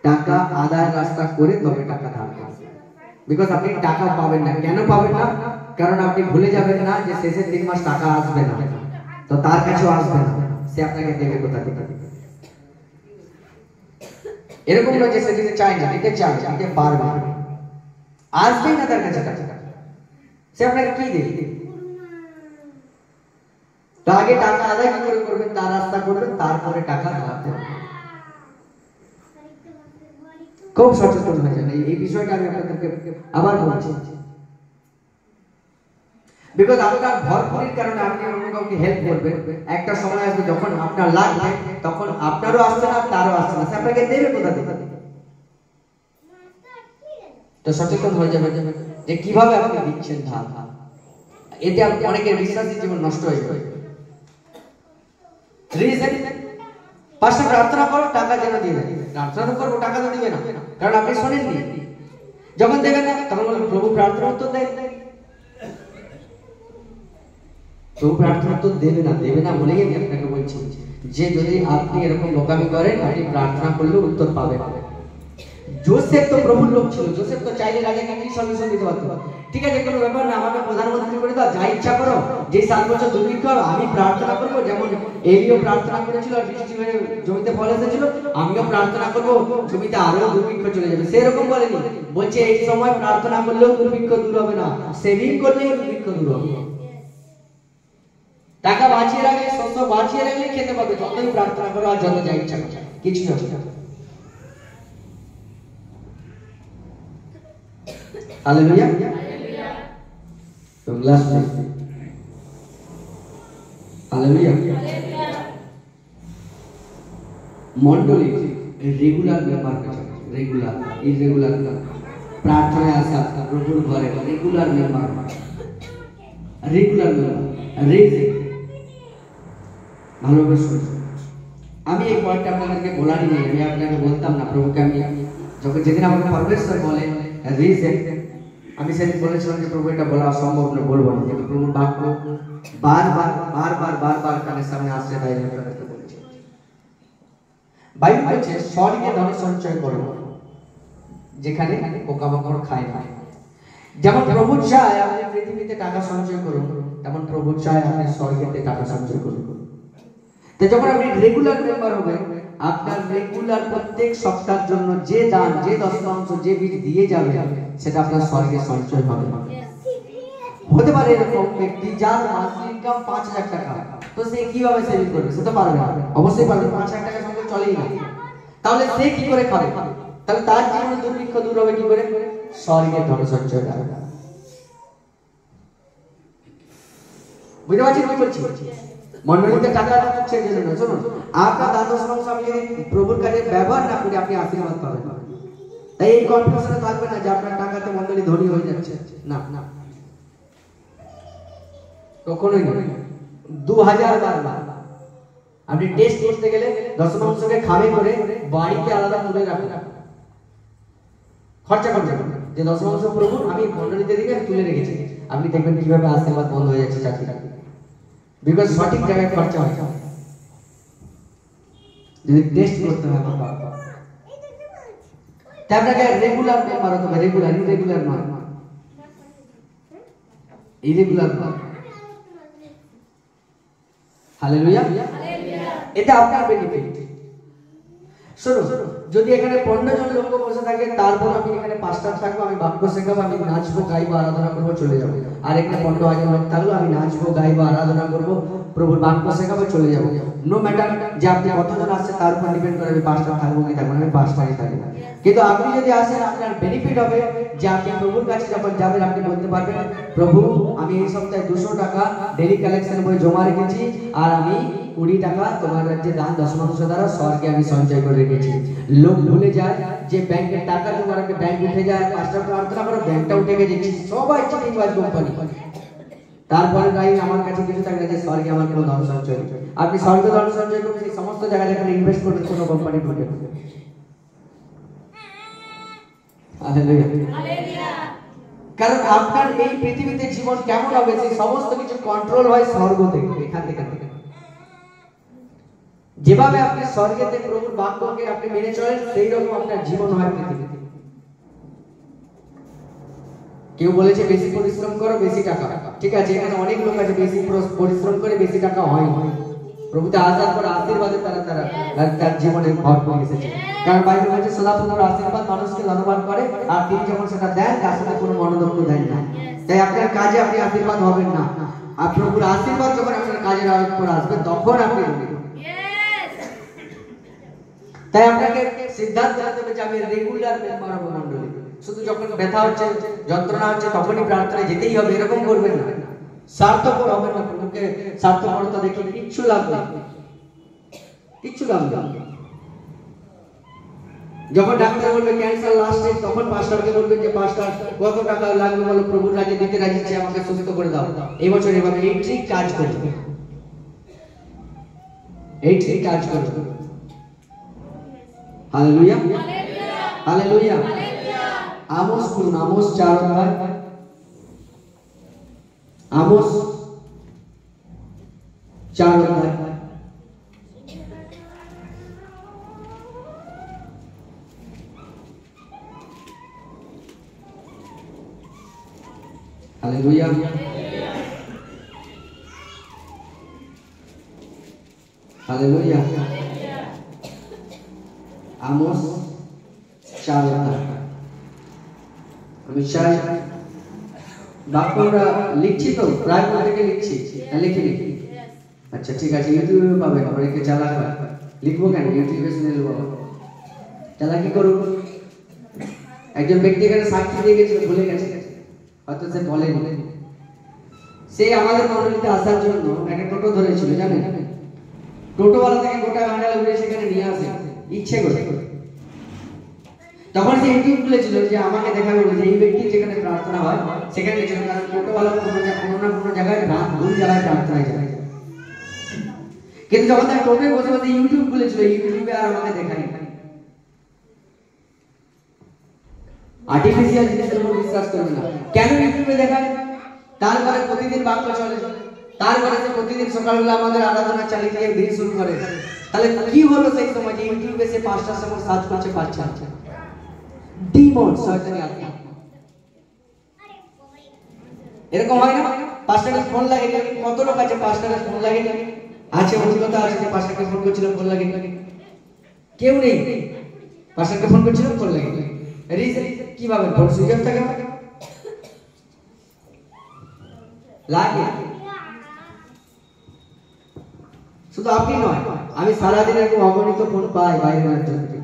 A: টাকা আদায়ের রাস্তা করে তবে টাকা ধার করবেন, বিকজ আপনি টাকা পাবেন না। কেন পাবেন না? কারণ আপনি ভুলে যাবেন না যে শেষের 3 মাস টাকা আসবে না, তো তার কাছেও আসবে না, সে আপনাকে দেবে কোথা থেকে। এরকম নয় যে সে দিতে চায় না, দিতে চায়, দিতে পারবে, আসবেই না তার কাছে টাকা, সে আপনাকে কি দেবে? আগে টাকা আদায় কি করে করবেন, তার রাস্তা করবেন, তারপরে টাকা ধার। খুব সচেতন হয়ে যান এই বিষয়টা, আমি আপনাদেরকে আবার বলছি, বিকজ আপনার ভরপুরির কারণে আপনি অন্য কাউকে হেল্প করবেন, একটা সময় আসবে যখন আপনার লাগবে, তখন আপনারও আসছে না, তারও আসছে না, সে আপনাকে দেবে কোথা থেকে? তো সচেতন হয়ে যাবে যে কিভাবে আপনি দিচ্ছেন ধার। এতে অনেকের বিশ্বাসী জীবন নষ্ট হয়ে যাবে। রিজন, পাশে প্রার্থনা করো, টাকা যেন দিয়ে দেয়, প্রার্থনা করবো, টাকা তো দিবে না, কারণ আপনি শোনেননি। যখন দেবেন না তখন বলবেন প্রভু প্রার্থনা উত্তর দেয়, প্রভু প্রার্থনা উত্তর দেবে না, দেবে না বলেই আমি আপনাকে বলছি যে যদি আপনি এরকম বোকামি করেন, আপনি প্রার্থনা করলেও উত্তর পাবেন। জোসেফ তো প্রভুর লোক ছিল, জোসেফ তো চাইলে রাজাকে কি সলিউশন দিতে পারতো, ঠিক আছে কোনো ব্যাপার না, আমাকে প্রধানমন্ত্রী করে দাও, যা ইচ্ছা করো, যে 7 বছর দুর্ভিক্ষ হবে আমি প্রার্থনা করবো, যেমন এলিও প্রার্থনা করেছিল আর বৃষ্টি হয়ে জমিতে ফল এসেছিল, আমিও প্রার্থনা করবো, জমিতে আরো দুর্ভিক্ষ চলে যাবে। সেরকম বলেনি, বলছে এই সময় প্রার্থনা করলেও দুর্ভিক্ষ দূর হবে না, সেভিং করলেও দুর্ভিক্ষ দূর হবে। টাকা বাঁচিয়ে রাখলে, শস্য বাঁচিয়ে রাখলে খেতে পাবে, যতই প্রার্থনা করো আর যত যা ইচ্ছা করো, কিছুই হবে না। Hallelujah, hallelujah. মন্ডলী রেগুলার ব্যাপার, রেগুলার, ইরেগুলার প্রার্থনায় আসা প্রভুর ঘরে রেগুলার মেম্বার, ভালোভাবে শুনুন। আমি এই পয়েন্টটা আপনাদেরকে বলারই নেই, আমি আপনাকে বলতাম না প্রভুকে। আমি যখন যেদিন আমাকে পরমেশ্বর বলে আমি সেদিন বলেছিলাম যে প্রভু এটা বলা অসম্ভব না, বলবো না, কিন্তু প্রভুর বাক্য বারবার কানের সামনে আসছে, তাই আমি আপনাদেরকে বলেছি। বাইবেল বলছে স্বর্গে ধন সঞ্চয় করো যেখানে পোকামাকড় খায় না। যেমন প্রভু চায় আপনি পৃথিবীতে টাকা সঞ্চয় করুন, তেমন প্রভু চায় আপনি স্বর্গেতে টাকা সঞ্চয় করুন। তো যখন আপনি রেগুলার মেম্বার হবেন, আপনার রেগুলার প্রত্যেক সপ্তাহের জন্য যে দান, যে দশমাংশ, যে বীজ দিয়ে যাবে, সেটা আপনার স্বর্গে সঞ্চয় হবে। হতে পারে এরকম ব্যক্তি যার মান্থলি ইনকাম 5,000 টাকা, তো সে কিভাবে সেভিং করবে? সে তো পারবে না, অবশ্যই পারবে, 5,000 টাকা সঙ্গে চলেই না। তাহলে সে কি করে খাবে? তাহলে তার জীবনে দুর্ভিক্ষ দূর হবে কি করে? স্বর্গের ধন সঞ্চয় দ্বারা। বুঝতে পারছেন কি বলছি? মন্ডলীতে টাকা দিচ্ছে এই জন্য না। শুনুন, আপনার দান দশমাংশ আমি যদি প্রভুর কাছে ব্যবহার না করি, আপনি আশীর্বাদ পাবেন না। তাই এই কনফিউশনে থাকবে না যে আপনার টাকাতে মন্ডলী ধনী হয়ে যাচ্ছে, না না, কখনোই না। 2000 বার আপনি টেস্ট করতে গেলে দশমাংশকে খামে করে বাড়িতে আলাদা তুলে রাখুন, খরচা করবেন যে দশমাংশ প্রভু আমি মন্ডলীতে দিকে তুলে রেখেছি। আপনি দেখবেন কিভাবে আশীর্বাদ বন্ধ হয়ে যাচ্ছে চাকরি, বিকজ সঠিক জায়গায় খরচা হয়। যদি টেস্ট করতে হয় তাই আপনাকে রেগুলার মেম্বার হতে হবে, ইরেগুলার নয়, ইরেগুলার নয়। হালেলুয়া, এটা আপনার বেনিফিট। শুনুন, যদি এখানে 15 জন লোক বসে থাকে, তারপর আমি এখানে পাস্টার থাকবো, আমি বাক্য শেখাবো, আমি নাচবো, গাইবো, আরাধনা করবো, চলে যাবো। আর এখানে 15,000 লোক থাকলো, আমি নাচবো, গাইবো, আরাধনা করবো, প্রভুর বাক্য শেখাবো, চলে যাবো। নো ম্যাটার যে আপনি কতজন আসছে তার উপর ডিপেন্ড করে আমি পাস্টার থাকবো কি থাকবো না, আমি পাস্টারই থাকি। কিন্তু আপনি যদি আসেন, আপনার বেনিফিট হবে যে আপনি প্রভুর কাছে যখন যাবেন, আপনি বলতে পারবেন প্রভু আমি এই সপ্তাহে 200 টাকা ডেলি কালেকশন বই জমা রেখেছি, আর আমি 20 টাকা তোমার রাজ্যে দান দশমাংশ দ্বারা স্বর্গে আমি সঞ্চয় করে রেখেছি। লোক ভুলে যায় যে ব্যাংকের টাকা জমা রাখে, ব্যাংক উঠে যায়, পাঁচটা প্রার্থনা করে ব্যাংকটা উঠে গেছে, সবাই চিটিংবাজ কোম্পানি। তারপরে গাই আমার কাছে কিছু থাকে যে স্বর্গে আমার কোনো ধন সঞ্চয়। আপনি স্বর্গে ধন সঞ্চয় করবেন সেই সমস্ত জায়গায় যেখানে ইনভেস্ট করবেন কোনো কোম্পানি ঢুকে। কারণ আপনার এই পৃথিবীতে জীবন কেমন হবে সেই সমস্ত কিছু কন্ট্রোল হয় স্বর্গ থেকে, এখান থেকে। যেভাবে আপনি স্বর্গেতে প্রভুর বাক্যকে আপনি মেনে চলেন, সেই রকম আপনার জীবন হয় পৃথিবীতে। কেউ বলেছে বেশি পরিশ্রম করো বেশি টাকা, ঠিক আছে, এখানে অনেক লোক আছে বেশি পরিশ্রম করে বেশি টাকা হয়, প্রভুতে আসার পর আশীর্বাদে তার জীবনে ভরপুর এসেছে। কারণ বাইবেল বলছে সদাপ্রভুর আশীর্বাদ মানুষকে ধনবান করে, আর তিনি যখন সেটা দেন তার সাথে কোনো মনোদক্ষ দেন না। তাই আপনার কাজে আপনি আশীর্বাদ হবেন না, আর প্রভুর আশীর্বাদ যখন আপনার কাজের উপর আসবে তখন আপনি। তাই আপনাকে সিদ্ধান্ত নিতে হবে যে আমি রেগুলার মেম্বার হব মণ্ডলী। শুধু যখন ব্যথা হচ্ছে, যন্ত্রণা হচ্ছে, তখনই প্রার্থনায় যেতেই হবে এরকম করবেন না। স্বার্থপর হবেন না, প্রভুকে স্বার্থপরতা দেখে কিচ্ছু লাভ নেই, কিচ্ছু লাভ নেই। যখন ডাক্তার বলবে ক্যান্সার লাস্ট স্টেজ, তখন পাস্টারকে বলবেন যে পাস্টার কত টাকা লাগবে বলো, প্রভুর রাজ্যে দিতে রাজি আছি, আমাকে সুস্থ করে দাও। এই বছর এভাবে এই ঠিক কাজ করবে, এই ঠিক কাজ করবে। Hallelujah, hallelujah. আমোস পড়ুন, আমোস 4 অধ্যায়, আমোস 4 অধ্যায়। Hallelujah, hallelujah. আমোস 4 অধ্যায়। আমি চাই বাক্যটা লিখছি তো, প্রায় থেকে লিখছি, লিখে লিখি। আচ্ছা ঠিক আছে, ইউটিউবে পাবেন, অনেকে চালাক হয়, লিখবো কেন, ইউটিউবে শুনে নেবো। চালাকি করুন। একজন ব্যক্তি এখানে সাক্ষী দিয়ে গেছিল, ভুলে গেছে, হয়তো সে বলে সে আমাদের মণ্ডলীতে আসার জন্য একটা টোটো ধরেছিল, জানেন, টোটোওয়ালা থেকে গোটা বান্ডাল উড়ে সেখানে নিয়ে আসে ইচ্ছে করে। তখন সে ইউটিউব খুলেছিল যে আমাকে দেখাবে যে এই ব্যক্তি যেখানে প্রার্থনা হয় সেখানে ছিল, কারণ ছোটবেলা কোনো না কোনো জায়গায় ভুল জায়গায় প্রার্থনায় যায়। কিন্তু যখন তার টোপে বসে বসে ইউটিউব খুলেছিল, ইউটিউবে আর আমাকে দেখাই আর্টিফিশিয়াল জিনিসের উপর বিশ্বাস করবে না। কেন ইউটিউবে দেখায়? তারপরে প্রতিদিন বাক্য চলে, তারপরে সে প্রতিদিন সকালবেলা আমাদের আরাধনা চালিয়ে দিয়ে দিন শুরু করে। তাহলে কি হলো সেই সময় যে ইউটিউবে সে 5টার সময় সার্চ করছে, পাচ্ছে ডিমন, শয়তানি আত্মা। এরকম হয় না? পাঁচটাকে ফোন লাগে, কত লোক আছে পাঁচটাকে ফোন লাগে আছে? অভিজ্ঞতা আছে যে পাঁচটাকে ফোন করছিল, ফোন লাগে? কেউ নেই। পাঁচটাকে ফোন করছিল, ফোন লাগে। রিজন কিভাবে? ফোন সুইচ অফ থাকে লাগে। শুধু আপনি নয়, আমি সারাদিন এরকম অগণিত ফোন পাই বাইরের অঞ্চল থেকে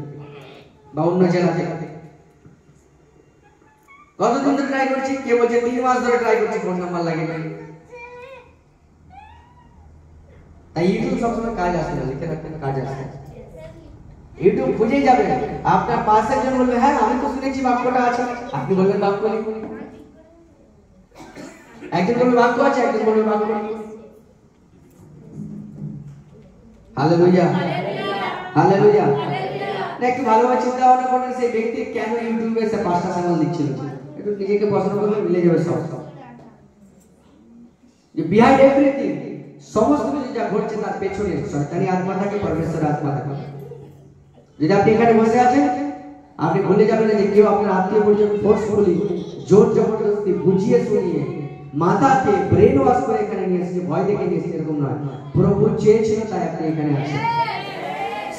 A: বা অন্য জেলা থেকে। কতদিন ধরে ট্রাই করছি, কেউ বলছে 3 মাস ধরে ট্রাই করছি, ফোন নাম্বার লাগে না। তাই ইউটিউব সবসময় কাজ আসে না, লিখে রাখবেন কাজ আসে। ইউটিউব খুঁজেই যাবে। আপনার পাশে একজন বলবে হ্যাঁ আমি তো শুনেছি বাক্যটা আছে, আপনি বলবেন বাক্য নেই। একজন বলবে বাক্য আছে, একজন বলবে বাক্য নেই। Hallelujah, hallelujah. একটু ভালোভাবে চিন্তা ভাবনা করেন সেই ব্যক্তি কেন ইউটিউবে এসে 5টা চ্যানেল দিচ্ছিল। একটু নিজেকে প্রশ্ন করলে মিলে যাবে সব। যে বিহাইন্ড এভরিথিং, সমস্ত কিছু যা ঘটছে তার পেছনে শয়তানি আত্মা থাকে, পরমেশ্বরের আত্মা থাকে। যদি আপনি এখানে বসে আছেন, আপনি ভুলে যাবেন না যে কেউ আপনার আত্মীয় পরিজন ফোর্সফুলি জোর জবরদস্তি বুঝিয়ে শুনিয়ে মাথাকে ব্রেন ওয়াশ করে এখানে নিয়ে এসেছে, ভয় দেখে নিয়ে এসেছে, এরকম নয়। প্রভু চেয়েছিল তাই আপনি এখানে আছেন।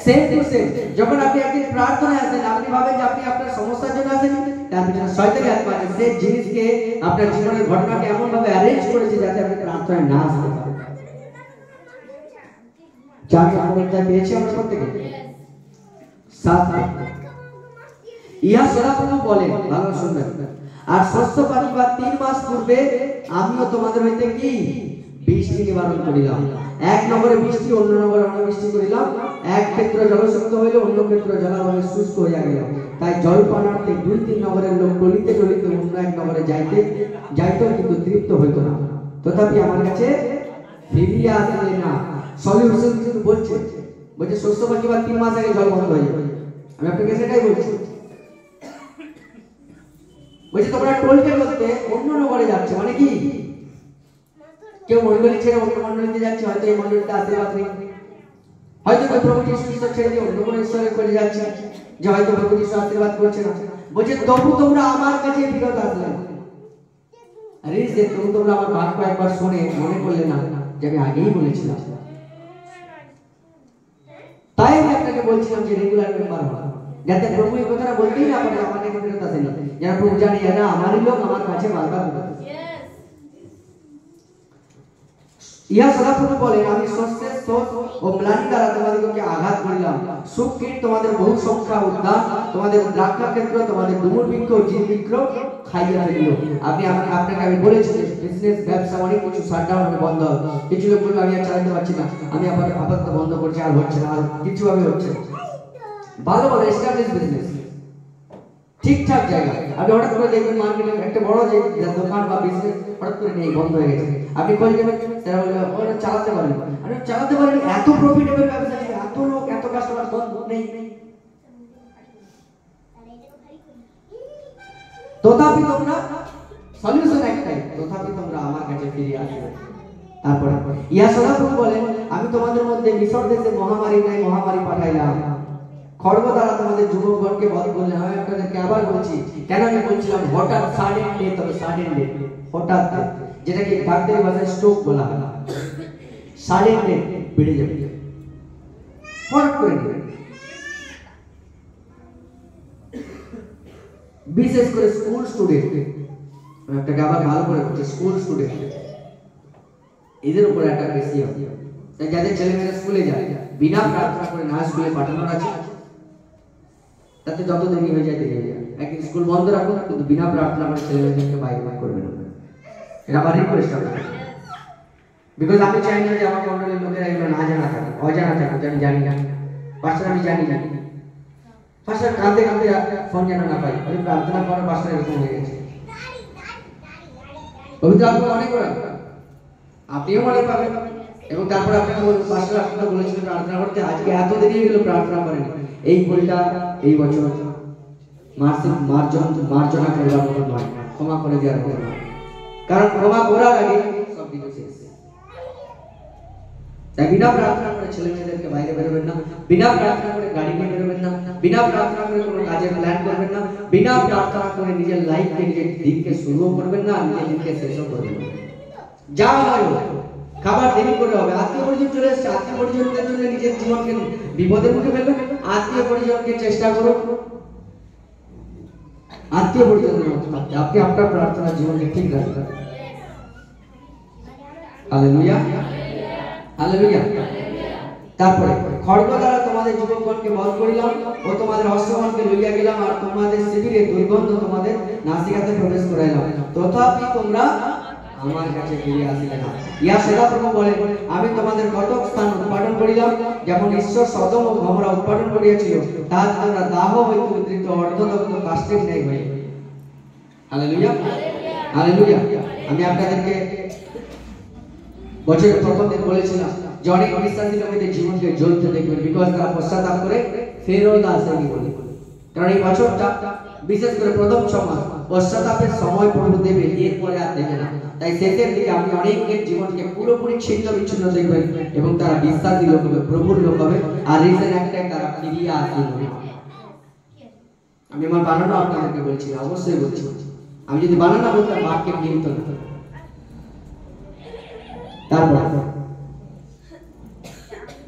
A: সেম টু সেম, যখন আপনি একদিন প্রার্থনায় আসেন, আপনি ভাবেন যে আপনি আপনার সমস্যার জন্য আসেন, তার পিছনে শয়তানি আত্মা আছে। সেই জিনিসকে আপনার জীবনের ঘটনাকে এমন ভাবে অ্যারেঞ্জ করেছে যাতে আপনি প্রার্থনায় না আসতে পারেন। চার নম্বরটা পেয়েছি আমরা প্রত্যেকে। ইহা সদাপ্রভু বলেন, ভালো শুনবেন, আর শস্য পাকিবার 3 মাস পূর্বে আমিও তোমাদের হইতে কি বৃষ্টি নিবারণ করিলাম। এক নগরে বৃষ্টি, অন্য নগরে অনাবৃষ্টি করিলাম। এক ক্ষেত্র জলসিক্ত হইল, অন্য ক্ষেত্র জলাভাবে শুষ্ক হইয়া গেল। তাই জল পানার্থে 2-3 নগরের লোক টলিতে টলিতে অন্য এক নগরে যাইত, কিন্তু তৃপ্ত হইত না। তথাপি আমার কাছে ফিরিয়া আসলে না। সলিউশন কিন্তু বলছে শস্য পাকিবার 3 মাস আগে জল বন্ধ হয়ে যাবে। আমি আপনাকে সেটাই বলছি। বলছি তোমরা টোলকে বলতে অন্য নগরে যাচ্ছে, মানে কি কেউ মন্ডলী ছেড়ে অন্য মন্ডলীতে যাচ্ছে, হয়তো এই মন্ডলীতে আশীর্বাদ নেই, হয়তো কেউ প্রভু যীশু ঈশ্বর ছেড়ে দিয়ে অন্য কোনো ঈশ্বরের করে যাচ্ছে, যে হয়তো প্রভু যীশু আশীর্বাদ করছে না। বলছে তবু তোমরা আমার কাছে ফিরত আসলে। আরে যে তোমরা আমার বাক্য একবার শুনে মনে করলে না যে আমি আগেই বলেছিলাম। তাই আমি আপনাকে বলছিলাম যে রেগুলার মেম্বার হওয়া, যাতে প্রভু এই কথাটা বলতেই না পারে আমার কাছে ফেরত আসেনি, যেন প্রভু জানি এরা আমারই লোক, আমার কাছে বারবার ফেরত আসে। ইহা সদাপ্রভু বলেন, আমি শস্যের শোধ ও ম্লানি দ্বারা তোমাদিগকে আঘাত করিলাম। সুখ কীট তোমাদের বহু সংখ্যা উদ্যান, তোমাদের দ্রাক্ষা ক্ষেত্র, তোমাদের ডুমুর বৃক্ষ ও জিন বৃক্ষ খাইয়া ফেলিল। আপনাকে আমি বলেছি বিজনেস ব্যবসা অনেক কিছু শাটডাউন হবে, বন্ধ হবে। কিছু লোক বলবে আমি আর চালাতে পারছি না, আমি আপাতত বন্ধ করছি, আর হচ্ছে না, আর কিছু ভাবে হচ্ছে। ভালো ভালো এস্টাবলিশ বিজনেস ঠিকঠাক জায়গায়। আপনি হঠাৎ করে দেখবেন মার্কেটে একটা বড় যে দোকান বা বিজনেস হঠাৎ করে নেই, বন্ধ হয়ে গেছে। আপনি খোঁজ নেবেন, তারা বলবে ওরা চালাতে পারেন, আরে চালাতে পারেন, এত প্রফিটেবল ব্যবসা ছিল, এত লোক, এত কাস্টমার, বন্ধ নেই। তথাপি তোমরা সলিউশন একটাই, তথাপি তোমরা আমার কাছে ফিরে আসবে। তারপরে ইহা সদাপ্রভু বলেন, আমি তোমাদের মধ্যে মিশর দেশে মহামারী নাই মহামারী পাঠাইলাম, খড়গ দ্বারা তোমাদের যুবকগণকে বধ করলেন। আমি আপনাদেরকে আবার বলছি, কেন আমি বলছিলাম হঠাৎ সাডেন ডে, তবে সাডেন ডে হঠাৎ, যেটাকে ডাক্তারি ভাষায় স্ট্রোক বলা হয়, সাডেন ডে বেড়ে যাবে হঠাৎ করে। বিশেষ করে স্কুল স্টুডেন্ট, আমি আপনাকে আবার ভালো করে বলছি, স্কুল স্টুডেন্ট এদের উপর একটা বেশি হবে। তাই যাদের ছেলেমেয়েরা স্কুলে যায় বিনা প্রার্থনা করে না স্কুলে পাঠানোর আছে, তাতে যত দেরি হয়ে যায় দেরি হয়ে যায়। একদিন স্কুল বন্ধ রাখুন, কিন্তু বিনা প্রার্থনা করে ছেলেমেয়েদেরকে বাইরে করবেন না। এটা আমার রিকোয়েস্ট আপনাকে, বিকজ আমি চাই না যে আমার মন্ডলের লোকেরা এগুলো না জানা থাকে, অজানা থাকে, আমি জানি না পার্সোনাল, আমি জানি না। পাস্টার কাঁদতে কাঁদতে ফোন যেন না পাই, আমি প্রার্থনা করার পাস্টার এরকম হয়ে গেছে। পবিত্র আত্মা মনে করেন, আপনিও মনে পাবেন। এবং তারপর আপনাকে বলবো, পাস্টার আপনাকে বলেছিলেন প্রার্থনা করতে, আজকে এত দেরি হয়ে গেল প্রার্থনা করেন। এই ভুলটা এই বছর মার্জনা করবার মতো নয়, ক্ষমা করে দেওয়ার মতো নয়, কারণ ক্ষমা করার আগে সব কিছু শেষ। তাই বিনা প্রার্থনা করে ছেলে মেয়েদেরকে বাইরে বেরোবেন না, বিনা প্রার্থনা করে গাড়ি নিয়ে বেরোবেন না, বিনা প্রার্থনা করে কোনো কাজের প্ল্যান করবেন না, বিনা প্রার্থনা করে নিজের লাইফকে নিজের দিনকে শুরুও করবেন না, নিজের দিনকে শেষও করবেন না। যা হয় খাবার দেরি করে হবে, আত্মীয় পরিজন চলে এসছে, আত্মীয় পরিজনদের জন্য নিজের জীবনকে বিপদের মুখে ফেলবেন, আত্মীয় পরিজনকে চেষ্টা করুন আত্মীয় পরিজনদের মতো থাকতে, আপনি আপনার প্রার্থনার জীবনকে ঠিক রাখবেন। Hallelujah, hallelujah. তারপরে খড়গ দ্বারা তোমাদের যুবকগণকে বধ করিলাম ও তোমাদের অশ্বগণকে লইয়া গেলাম, আর তোমাদের শিবিরে দুর্গন্ধ তোমাদের নাসিকাতে প্রবেশ করাইলাম, তথাপি তোমরা আমার কাছে ফিরে আসিলে না। ইয়া সদাপ্রভু বলেন, আমি তোমাদের কতক স্থান উৎপাদন করিলাম, যেমন ঈশ্বর সদম ও গমরা উৎপাদন করিয়াছিল, তাহাতে তোমরা দাহ হইতে উদ্বৃত্ত অর্ধদগ্ধ কাষ্ঠের ন্যায় হয়ে। Hallelujah, hallelujah. আমি আপনাদেরকে বছরের প্রথম দিন বলেছিলাম যে অনেক বিশ্বাসী লোকেদের জীবনকে জ্বলতে দেখবেন, বিকজ তারা পশ্চাতাপ করে ফেরত আসেনি বলে। কারণ এই বছরটা বিশেষ করে প্রথম 6 মাস পশ্চাতাপের সময় প্রভু দেবে, এরপরে আর দেবে না। তাই শেষের দিকে আপনি অনেকের জীবনকে পুরোপুরি ছিন্ন বিচ্ছিন্ন দেখবেন এবং তারা বিশ্বাসী লোক হবে, প্রভুর লোক হবে, আর রিজন একটাই, তারা ফিরিয়ে আসবে। আমি আমার বানানো আপনাদেরকে বলছি, অবশ্যই বলছি, আমি যদি বানানো বলতাম বাক্যে মিলত না। তারপর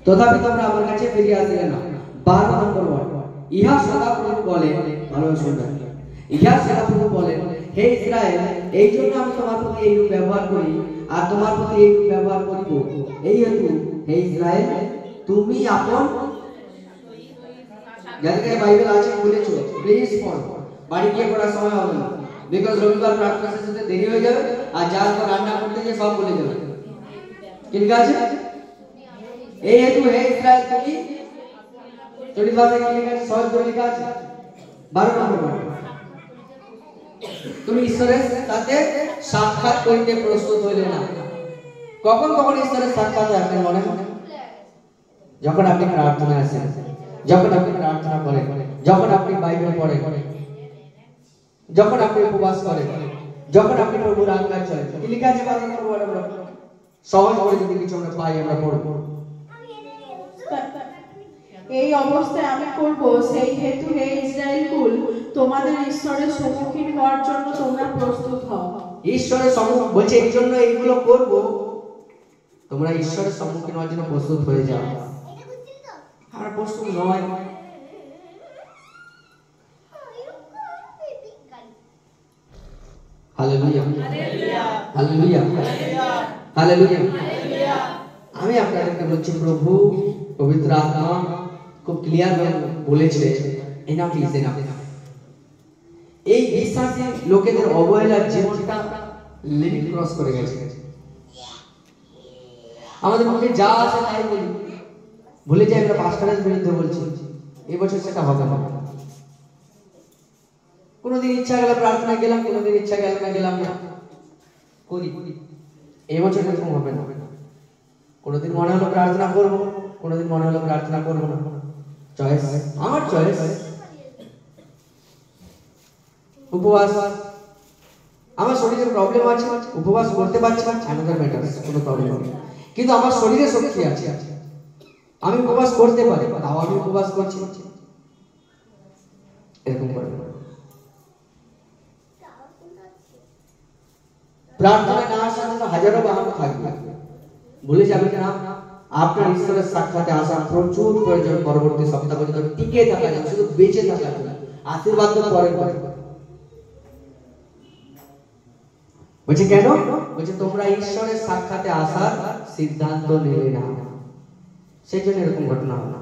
A: তথাপি তোমরা আমার কাছে ফিরে আসলে না। 12 নম্বর ওয়ার্ড, ইহা সদাপ্রভু বলেন, ভালো শুনবেন, ইহা সদাপ্রভু বলেন, হে ইসরায়েল, এই জন্য আমি তোমার প্রতি এইরূপ ব্যবহার করি আর তোমার প্রতি এইরূপ ব্যবহার করিব, এই হেতু হে ইসরায়েল, তুমি আপন। যাদের বাইবেল আছে খুলেছো, প্লিজ পড়ো, বাড়ি গিয়ে পড়ার সময় হবে না, বিকজ রবিবার প্রার্থনা শেষে দেরি হয়ে যাবে, আর যার পর রান্না করতে গিয়ে সব ভুলে যাবে। কি লেখা আছে? এই হেতু হে ইসরায়েল, তুমি চলিত ভাষায় কি লেখা আছে? সহজ করে লেখা আছে 12 নম্বর, তুমি ঈশ্বরের সাথে সাক্ষাৎ করিতে প্রস্তুত হইলে না। কখন কখন ঈশ্বরের সাক্ষাৎ হয় আপনার মনে মনে? যখন আপনি প্রার্থনায় আসেন, যখন আপনি প্রার্থনা করেন, যখন আপনি বাইবেল পড়েন, যখন আপনি উপবাস করেন, যখন আপনি প্রভুর আজ্ঞা চলেন। কি লেখা আছে? সহজ করে যদি কিছু আমরা পাই, আমরা পড়ব।
B: এই অবস্থায় আমি করব, সেই হেতু হে ইসরায়েল কুল, তোমাদের ঈশ্বরের সম্মুখীন হওয়ার জন্য তোমরা প্রস্তুত হও।
A: ঈশ্বরের সম্মুখীন বলছে, এই জন্য এইগুলো করব, তোমরা ঈশ্বরের সম্মুখীন হওয়ার জন্য প্রস্তুত হয়ে যাও। আমরা প্রস্তুত নয়। Hallelujah, hallelujah, hallelujah. আমি আপনাদেরকে বলছি, প্রভু পবিত্র আত্মা খুব ক্লিয়ার বলেছে, এনাফ ইজ এনাফ। এই বিশ্বাসী লোকেদের অবহেলার জীবনটা লিমিট ক্রস করে গেছে। আমাদের মুখে যা আছে তাই বলি, ভুলে যাই আমরা পাস্টারের বিরুদ্ধে বলছি, এই বছর সেটা হবে না। কোনোদিন ইচ্ছা গেলে প্রার্থনা গেলাম, কোনোদিন ইচ্ছা গেল না গেলাম না, করি। এই বছর এরকম হবে না। কোনোদিন মনে হলো প্রার্থনা করবো, কোনোদিন মনে হলো প্রার্থনা করবো না। চয়েস, আমার চয়েস। উপবাস, আমার শরীরে প্রবলেম আছে, উপবাস করতে পারছি না, অ্যানাদার ম্যাটার, কোনো প্রবলেম নেই। কিন্তু আমার শরীরে শক্তি আছে, আমি উপবাস করতে পারি, তাও আমি উপবাস করছি, এরকম করে। প্রার্থনা না আসার জন্য হাজারো বাহানা থাকবে, ভুলে যাবেন না আপনার ঈশ্বরের সাক্ষাতে আসা প্রচুর প্রয়োজন। পরবর্তী সপ্তাহ পর্যন্ত টিকে থাকা যায়, শুধু বেঁচে থাকা যায়, আশীর্বাদ তো পরের পরে। বলছে কেন? বলছে তোমরা ঈশ্বরের সাক্ষাতে আসার সিদ্ধান্ত নিলে না, সেই জন্য এরকম ঘটনা হলো।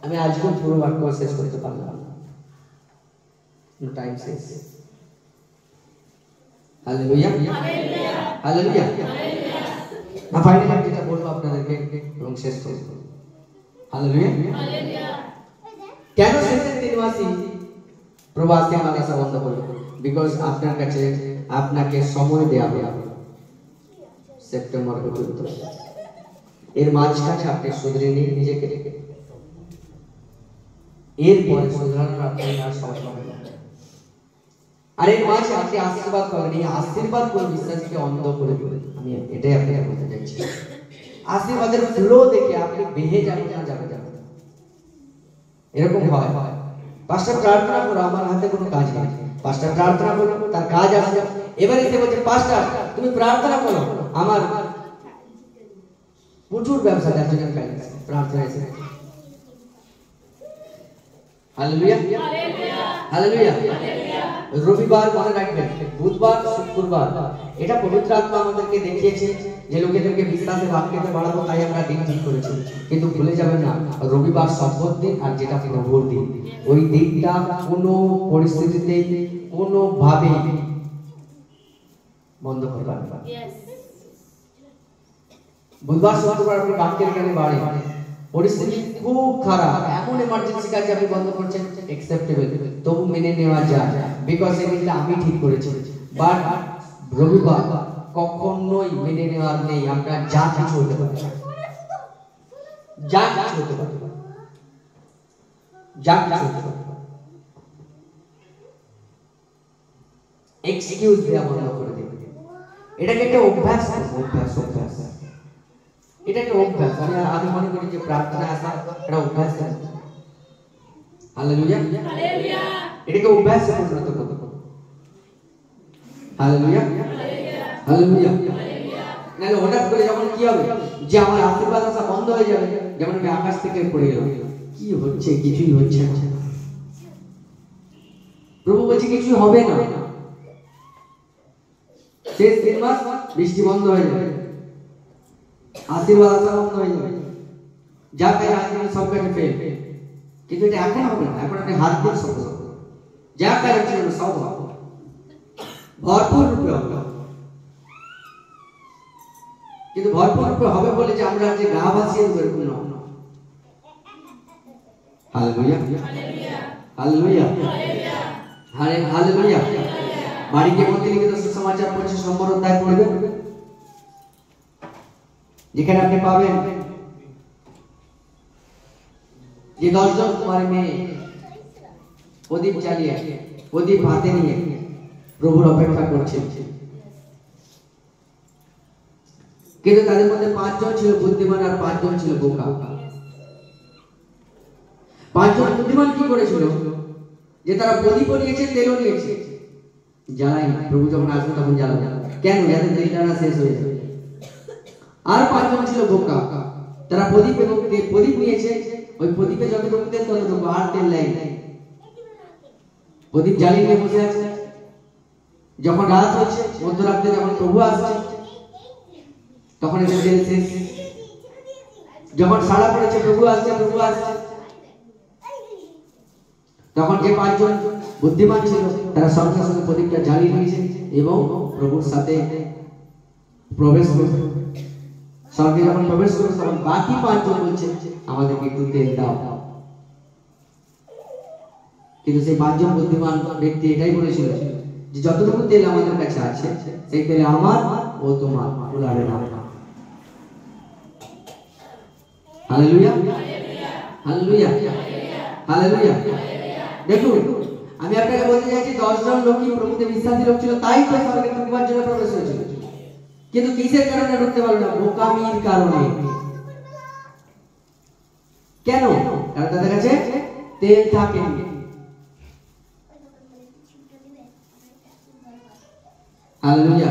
A: আমি আজকে পুরো বাক্য শেষ করতে পারলাম না, টাইম শেষ। Hallelujah, hallelujah. না, ফাইনালি যেটা বলবো আপনাদেরকে এবং শেষ করব, হালেলুয়া। কেন শেষের 3 মাসই প্রভু আজকে মাদ্রাসা বন্ধ করবে? বিকজ আপনার কাছে আপনাকে সময় দেয়া হবে সেপ্টেম্বর পর্যন্ত। এর মাঝখানে আপনি শুধরে নিয়ে নিজেকে রেখে এরপরে শুধরানোর আপনার আর সময় পাবেন না। আর এর মাঝে আপনি আশীর্বাদ পাবেন। এই আশীর্বাদ করে বিশ্বাসীকে অন্ধ করে দেবে। আমি এটাই আপনাকে বলতে চাইছি। আশীর্বাদের ফ্লো দেখে আপনি বেহে যাবেন না, যাবে এরকম হয়। পাঁচটা প্রার্থনা করো, আমার হাতে কোনো কাজ নেই। পাঁচটা প্রার্থনা করো, তার কাজ আসবে। এবারে এসে বলছে পাঁচটা তুমি প্রার্থনা করো, আমার প্রচুর ব্যবসা দেওয়ার জন্য প্রার্থনা এসে। Hallelujah, hallelujah. রবিবার মনে রাখবেন, বুধবার, শুক্রবার, এটা পবিত্র আত্মা আমাদেরকে দেখিয়েছে যে লোকেদেরকে বিশ্বাসে বাক্যতে বাড়াবো, তাই আমরা দিন ঠিক করেছি। কিন্তু ভুলে যাবেন না, রবিবার সপ্তাহ দিন আর যেটা প্রভুর দিন, ওই দিনটা কোনো পরিস্থিতিতে কোনোভাবে বন্ধ করবেন না। বুধবার শুক্রবার আপনি বাক্যের জ্ঞানে বাড়ে, পরিস্থিতি খুব খারাপ, এমন এমার্জেন্সি কাজে আপনি বন্ধ করছেন, অ্যাকসেপ্টেবল, তবু মেনে নেওয়া যায়, বিকজ এটা আমি ঠিক করেছি। বাট রবিবার কখনোই মেনে নেওয়ার নেই। আপনার যা কিছু হতে পারে, যা কিছু হতে পারে, যা কিছু হতে পারে, এক্সকিউজ দেওয়া বন্ধ করে দেবে। এটাকে একটা অভ্যাস, অভ্যাস, অভ্যাস, এটা একটা অভ্যাস। আমি মনে করি যে প্রার্থনা আসা একটা অভ্যাস। Hallelujah, hallelujah. এটাকে অভ্যাসে পরিণত করতে হবে। Hallelujah, hallelujah. নাহলে হঠাৎ করে যখন কি হবে যে আমার আশীর্বাদ আসা বন্ধ হয়ে যাবে, যেমন আমি আকাশ থেকে পড়ে গেলাম, কি হচ্ছে, কিছুই হচ্ছে না। প্রভু বলছে কিছুই হবে না। শেষ 3 মাস বৃষ্টি বন্ধ হয়ে যাবে, আশীর্বাদ আসা বন্ধ হয়ে যাবে, যা তাই আশীর্বাদ সব কাছে ফেল। কিন্তু এটা এখন হবে না, এখন আপনি হাত দিয়ে সব যা কাজ ছিল সব হবে, ভরপুর রূপে হবে। কিন্তু ভরপুর রূপে হবে বলে যে আমরা যে গা ভাসিয়ে দেবো এরকম না। Hallelujah, hallelujah, hallelujah. বাড়িতে মধ্যে লিখিত সুসমাচার পড়ছে, নম্বর অধ্যায় পড়বেন, যেখানে আপনি পাবেন যে 10 জন কুমারী মেয়ে প্রদীপ জ্বালিয়ে, প্রদীপ হাতে নিয়ে প্রভুর অপেক্ষা করছে। কিন্তু তাদের মধ্যে 5 জন ছিল বুদ্ধিমান আর 5 জন ছিল বোকা। 5 জন বুদ্ধিমান কি করেছিল যে তারা প্রদীপ নিয়েছে, তেলও নিয়েছে, জ্বালাই প্রভু যখন আসবে তখন জ্বালাবে। কেন? যাতে তেলটা না শেষ হয়ে যায়। আর 5 জন ছিল বোকা, তারা প্রদীপ এবং প্রদীপ নিয়েছে, ওই প্রদীপে যতটুকু তেল ততটুকু, আর তেল নেই। প্রদীপ জ্বালিয়ে নিয়ে বসে আছে। যখন রাত হচ্ছে, মধ্যরাত্রে যখন প্রভু আসছে, তখন এসে তেল শেষ। যখন সাড়া পড়েছে প্রভু আসছে, প্রভু আসছে, তখন যে 5 জন বুদ্ধিমান ছিল তারা সঙ্গে সঙ্গে প্রদীপটা জ্বালিয়ে নিয়েছে এবং প্রভুর সাথে প্রবেশ করেছে। স্বর্গে যখন প্রবেশ করেছে, তখন বাকি 5 জন বলছে আমাদেরকে একটু তেল দাও। কিন্তু সেই 5 জন বুদ্ধিমান ব্যক্তি এটাই বলেছিল যে যতটুকু তেল আমাদের কাছে আছে, সেই তেল আমার ও তোমার, উলাবে না। Hallelujah, hallelujah, hallelujah. দেখুন, আমি আপনাকে বলতে চাইছি 10 জন লোকই প্রভুতে বিশ্বাসী লোক ছিল, তাই তো স্বর্গে ঢুকবার জন্য প্রবেশ হয়েছিল। কিন্তু কিসের কারণে ঢুকতে পারলো না? বোকামির কারণে। কেন? কারণ তাদের কাছে তেল থাকেনি। হালেলুয়া।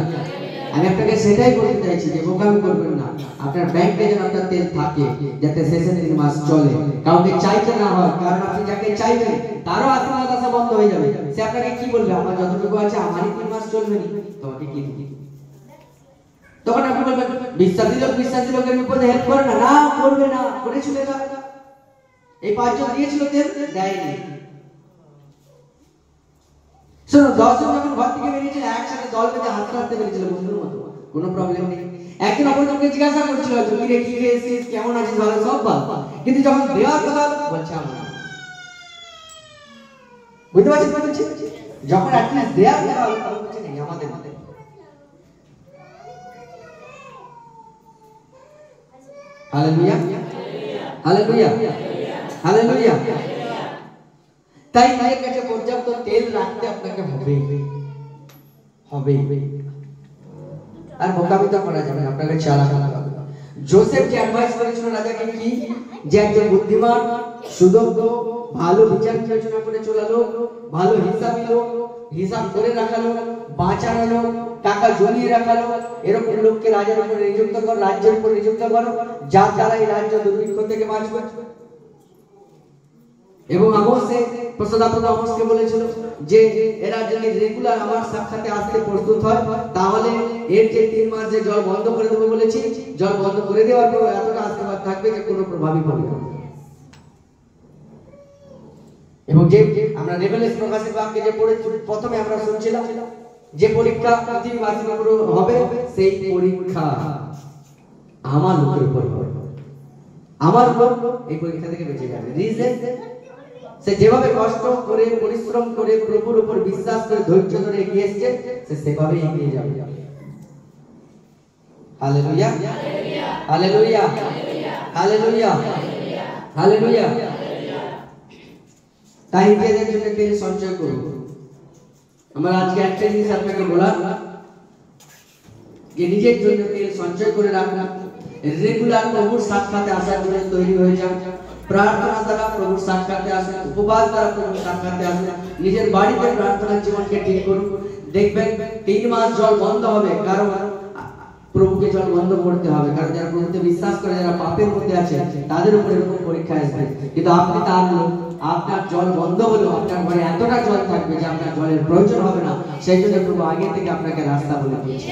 A: আমি আপনাকে সেটাই বলতে চাইছি যে বোকামি করবেন না। আপনার ব্যাংকে যেন আপনার তেল থাকে, যাতে শেষের 3 মাস চলে, কাউকে চাইতে না হয়। কারণ আপনি যাকে চাইবেন তারও আশীর্বাদ আসা বন্ধ হয়ে যাবে। সে আপনাকে কি বলবে? আমার যতটুকু আছে আমারই 3 মাস চলবে না, তোমাকে কি দিই? তখন আপনি বলবেন বিশ্বাসী লোকের বিপদে হেল্প করে না, না করবে না, করে চলে যাবে। এই 5 জন দিয়েছিল তেল, দেয়নি। শোনো, 10 জন যখন ঘর থেকে বেরিয়েছিল, একসাথে দল বেঁধে হাঁটতে হাঁটতে বেরিয়েছিল বন্ধুর মতো, কোনো প্রবলেম নেই। একজন অপরজনকে জিজ্ঞাসা করছিল যে কি রে কি খেয়েছিস, কেমন আছিস, ভালো, সব ভালো, কিন্তু যখন দেওয়ার কথা বলছে আমার, বুঝতে পারছেন কি বলছি? যখন অ্যাটলিস্ট দেওয়ার কথা বলছে নেই আমাদের মধ্যে। Hallelujah, hallelujah, hallelujah. তাই মায়ের কাছে পর্যাপ্ত তেল রাখতে আপনাকে হবে। আর মোকাবিলা করা যাবে না, আপনাকে চালা করতে হবে। জোসেফ যে অ্যাডভাইস করেছিল রাজাকে কি, যে একজন বুদ্ধিমান, সুদক্ষ, ভালো বিচার বিবেচনা করে চলালো, ভালো হিসাব করে রাখালো, বাঁচানো, টাকা জমিয়ে রাখালো, এরকম লোককে রাজার উপরে নিযুক্ত কর, রাজ্যের উপরে নিযুক্ত করো, যার দ্বারা এই রাজ্য দুর্ভিক্ষ থেকে বাঁচবে। এবং আমোসে প্রসদাপ্রদ আমোসকে বলেছিল যে এরা যদি রেগুলার আমার সাক্ষাতে আসতে প্রস্তুত হয়, তাহলে এর যে 3 মাস যে জল বন্ধ করে দেবো বলেছি, জল বন্ধ করে দেওয়ার পর এতটা আশীর্বাদ থাকবে যে কোনো প্রভাবই পড়বে না। এবং যে আমরা রেভেলেশন প্রকাশের বাক্যে যে পড়েছি, প্রথমে আমরা শুনছিলাম যে পরীক্ষা পৃথিবীবাসীর উপর হবে, সেই পরীক্ষা আমার লোকের উপর হবে। আমার লোক এই পরীক্ষা থেকে বেঁচে যাবে। রিজন, সে যেভাবে কষ্ট করে, পরিশ্রম করে, প্রভুর উপর বিশ্বাস করে, ধৈর্য ধরে এগিয়ে এসেছে, সে সেভাবেই এগিয়ে যাবে। Hallelujah, hallelujah, hallelujah, hallelujah. তাই নিজেদের জন্য তেল সঞ্চয় করুন। আমার আজকে একটা জিনিস আপনাকে বলার, যে নিজের জন্য তেল সঞ্চয় করে রাখুন। রেগুলার প্রভুর সাক্ষাতে আসার জন্য তৈরি হয়ে যান। প্রার্থনা দ্বারা প্রভুর সাক্ষাতে আসুন, উপবাস দ্বারা প্রভুর সাক্ষাতে আসুন। নিজের বাড়িতে প্রার্থনার জীবনকে ঠিক করুন। দেখবেন 3 মাস জল বন্ধ হবে, কারণ প্রভুকে জল বন্ধ করতে হবে। কারণ যারা প্রভুতে বিশ্বাস করে, যারা পাপের মধ্যে আছে, তাদের উপর এরকম পরীক্ষা আসবে। কিন্তু আপনি তার লোক, আপনার জল বন্ধ হলেও আপনার ঘরে এতটা জল থাকবে যে আপনার জলের প্রয়োজন হবে না। সেই জন্য প্রভু আগে থেকে আপনাকে রাস্তা বলে দিয়েছে।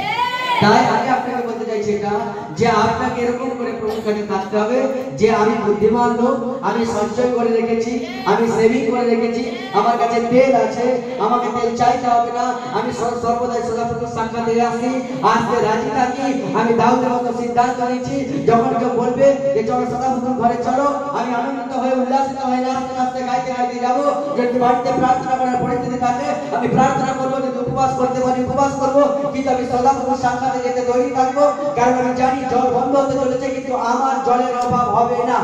A: তাই আমি আপনাকে বলতে চাইছি এটা, যে আপনাকে এরকম করে প্রভুর কাছে থাকতে হবে যে আমি বুদ্ধিমান লোক, আমি সঞ্চয় করে রেখেছি, আমি সেভিং করে রেখেছি, আমার কাছে তেল আছে, আমাকে তেল চাইতে হবে না। আমি সর্বদাই সদাপ্রভুর সাক্ষাতে আসি, আসতে রাজি থাকি। আমি দাউদের মতো সিদ্ধান্ত নিয়েছি, যখন কেউ বলবে যে চলো সদাপ্রভুর ঘরে চলো, আমি আনন্দিত হয়ে উল্লাসিত হয়ে নাচতে নাচতে গাইতে গাইতে যাবো। যদি বাড়িতে প্রার্থনা করার পরিস্থিতি থাকে, আমি প্রার্থনা করবো। যদি উপবাস করতে পারি উপবাস করবো, কিন্তু আমি সদাপ্রভুর সাক্ষাতে যেতে তৈরি থাকবো। কারণ আমি জানি জল বন্ধ হতে চলেছে, কিন্তু আমার জলের অভাব হবে না।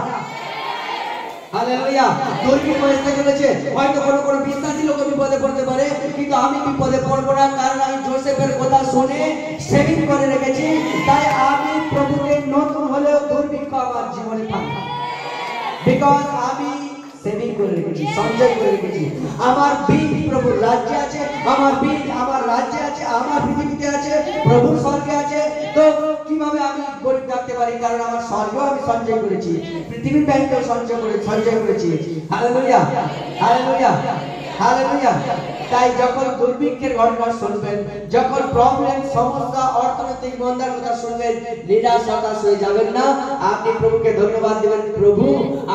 A: হালেলুয়া। দুর্ভিক্ষ আসতে চলেছে, হয়তো কোনো বিশ্বাসী লোক বিপদে পড়তে পারে, কিন্তু আমি বিপদে পড়বো না। কারণ আমি জোসেফের কথা শুনে সেভিং করে রেখেছি। তাই আমি প্রভুকে নতুন হলেও দুর্ভিক্ষ আমার জীবনে থাকবে, বিকজ আমি সেভিং করে রেখেছি, সঞ্চয় করে রেখেছি। আমার বীজ প্রভুর রাজ্যে আছে, আমার বীজ আমার রাজ্যে আছে, আমার পৃথিবীতে আছে, প্রভুর স্বর্গে আছে। তো কিভাবে আমি গরিব থাকতে পারি? কারণ আমার স্বর্গেও আমি সঞ্চয় করেছি, পৃথিবীর ব্যাংকেও সঞ্চয় করেছি। Hallelujah, hallelujah, hallelujah. তাই যখন দুর্ভিক্ষের ঘটনা শুনবেন, যখন প্রবলেম, সমস্যা, অর্থনৈতিক মন্দার কথা শুনবেন, নিরাশ হতাশ হয়ে যাবেন না। আপনি প্রভুকে ধন্যবাদ দেবেন, প্রভু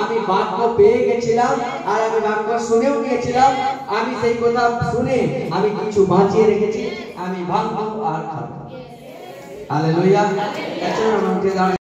A: আমি বাক্য পেয়ে গেছিলাম, আর আমি বাক্য শুনেও গিয়েছিলাম। আমি সেই কথা শুনে আমি কিছু বাঁচিয়ে রেখেছি, আমি ভাঙবো আর খাবো। হালেলুয়া।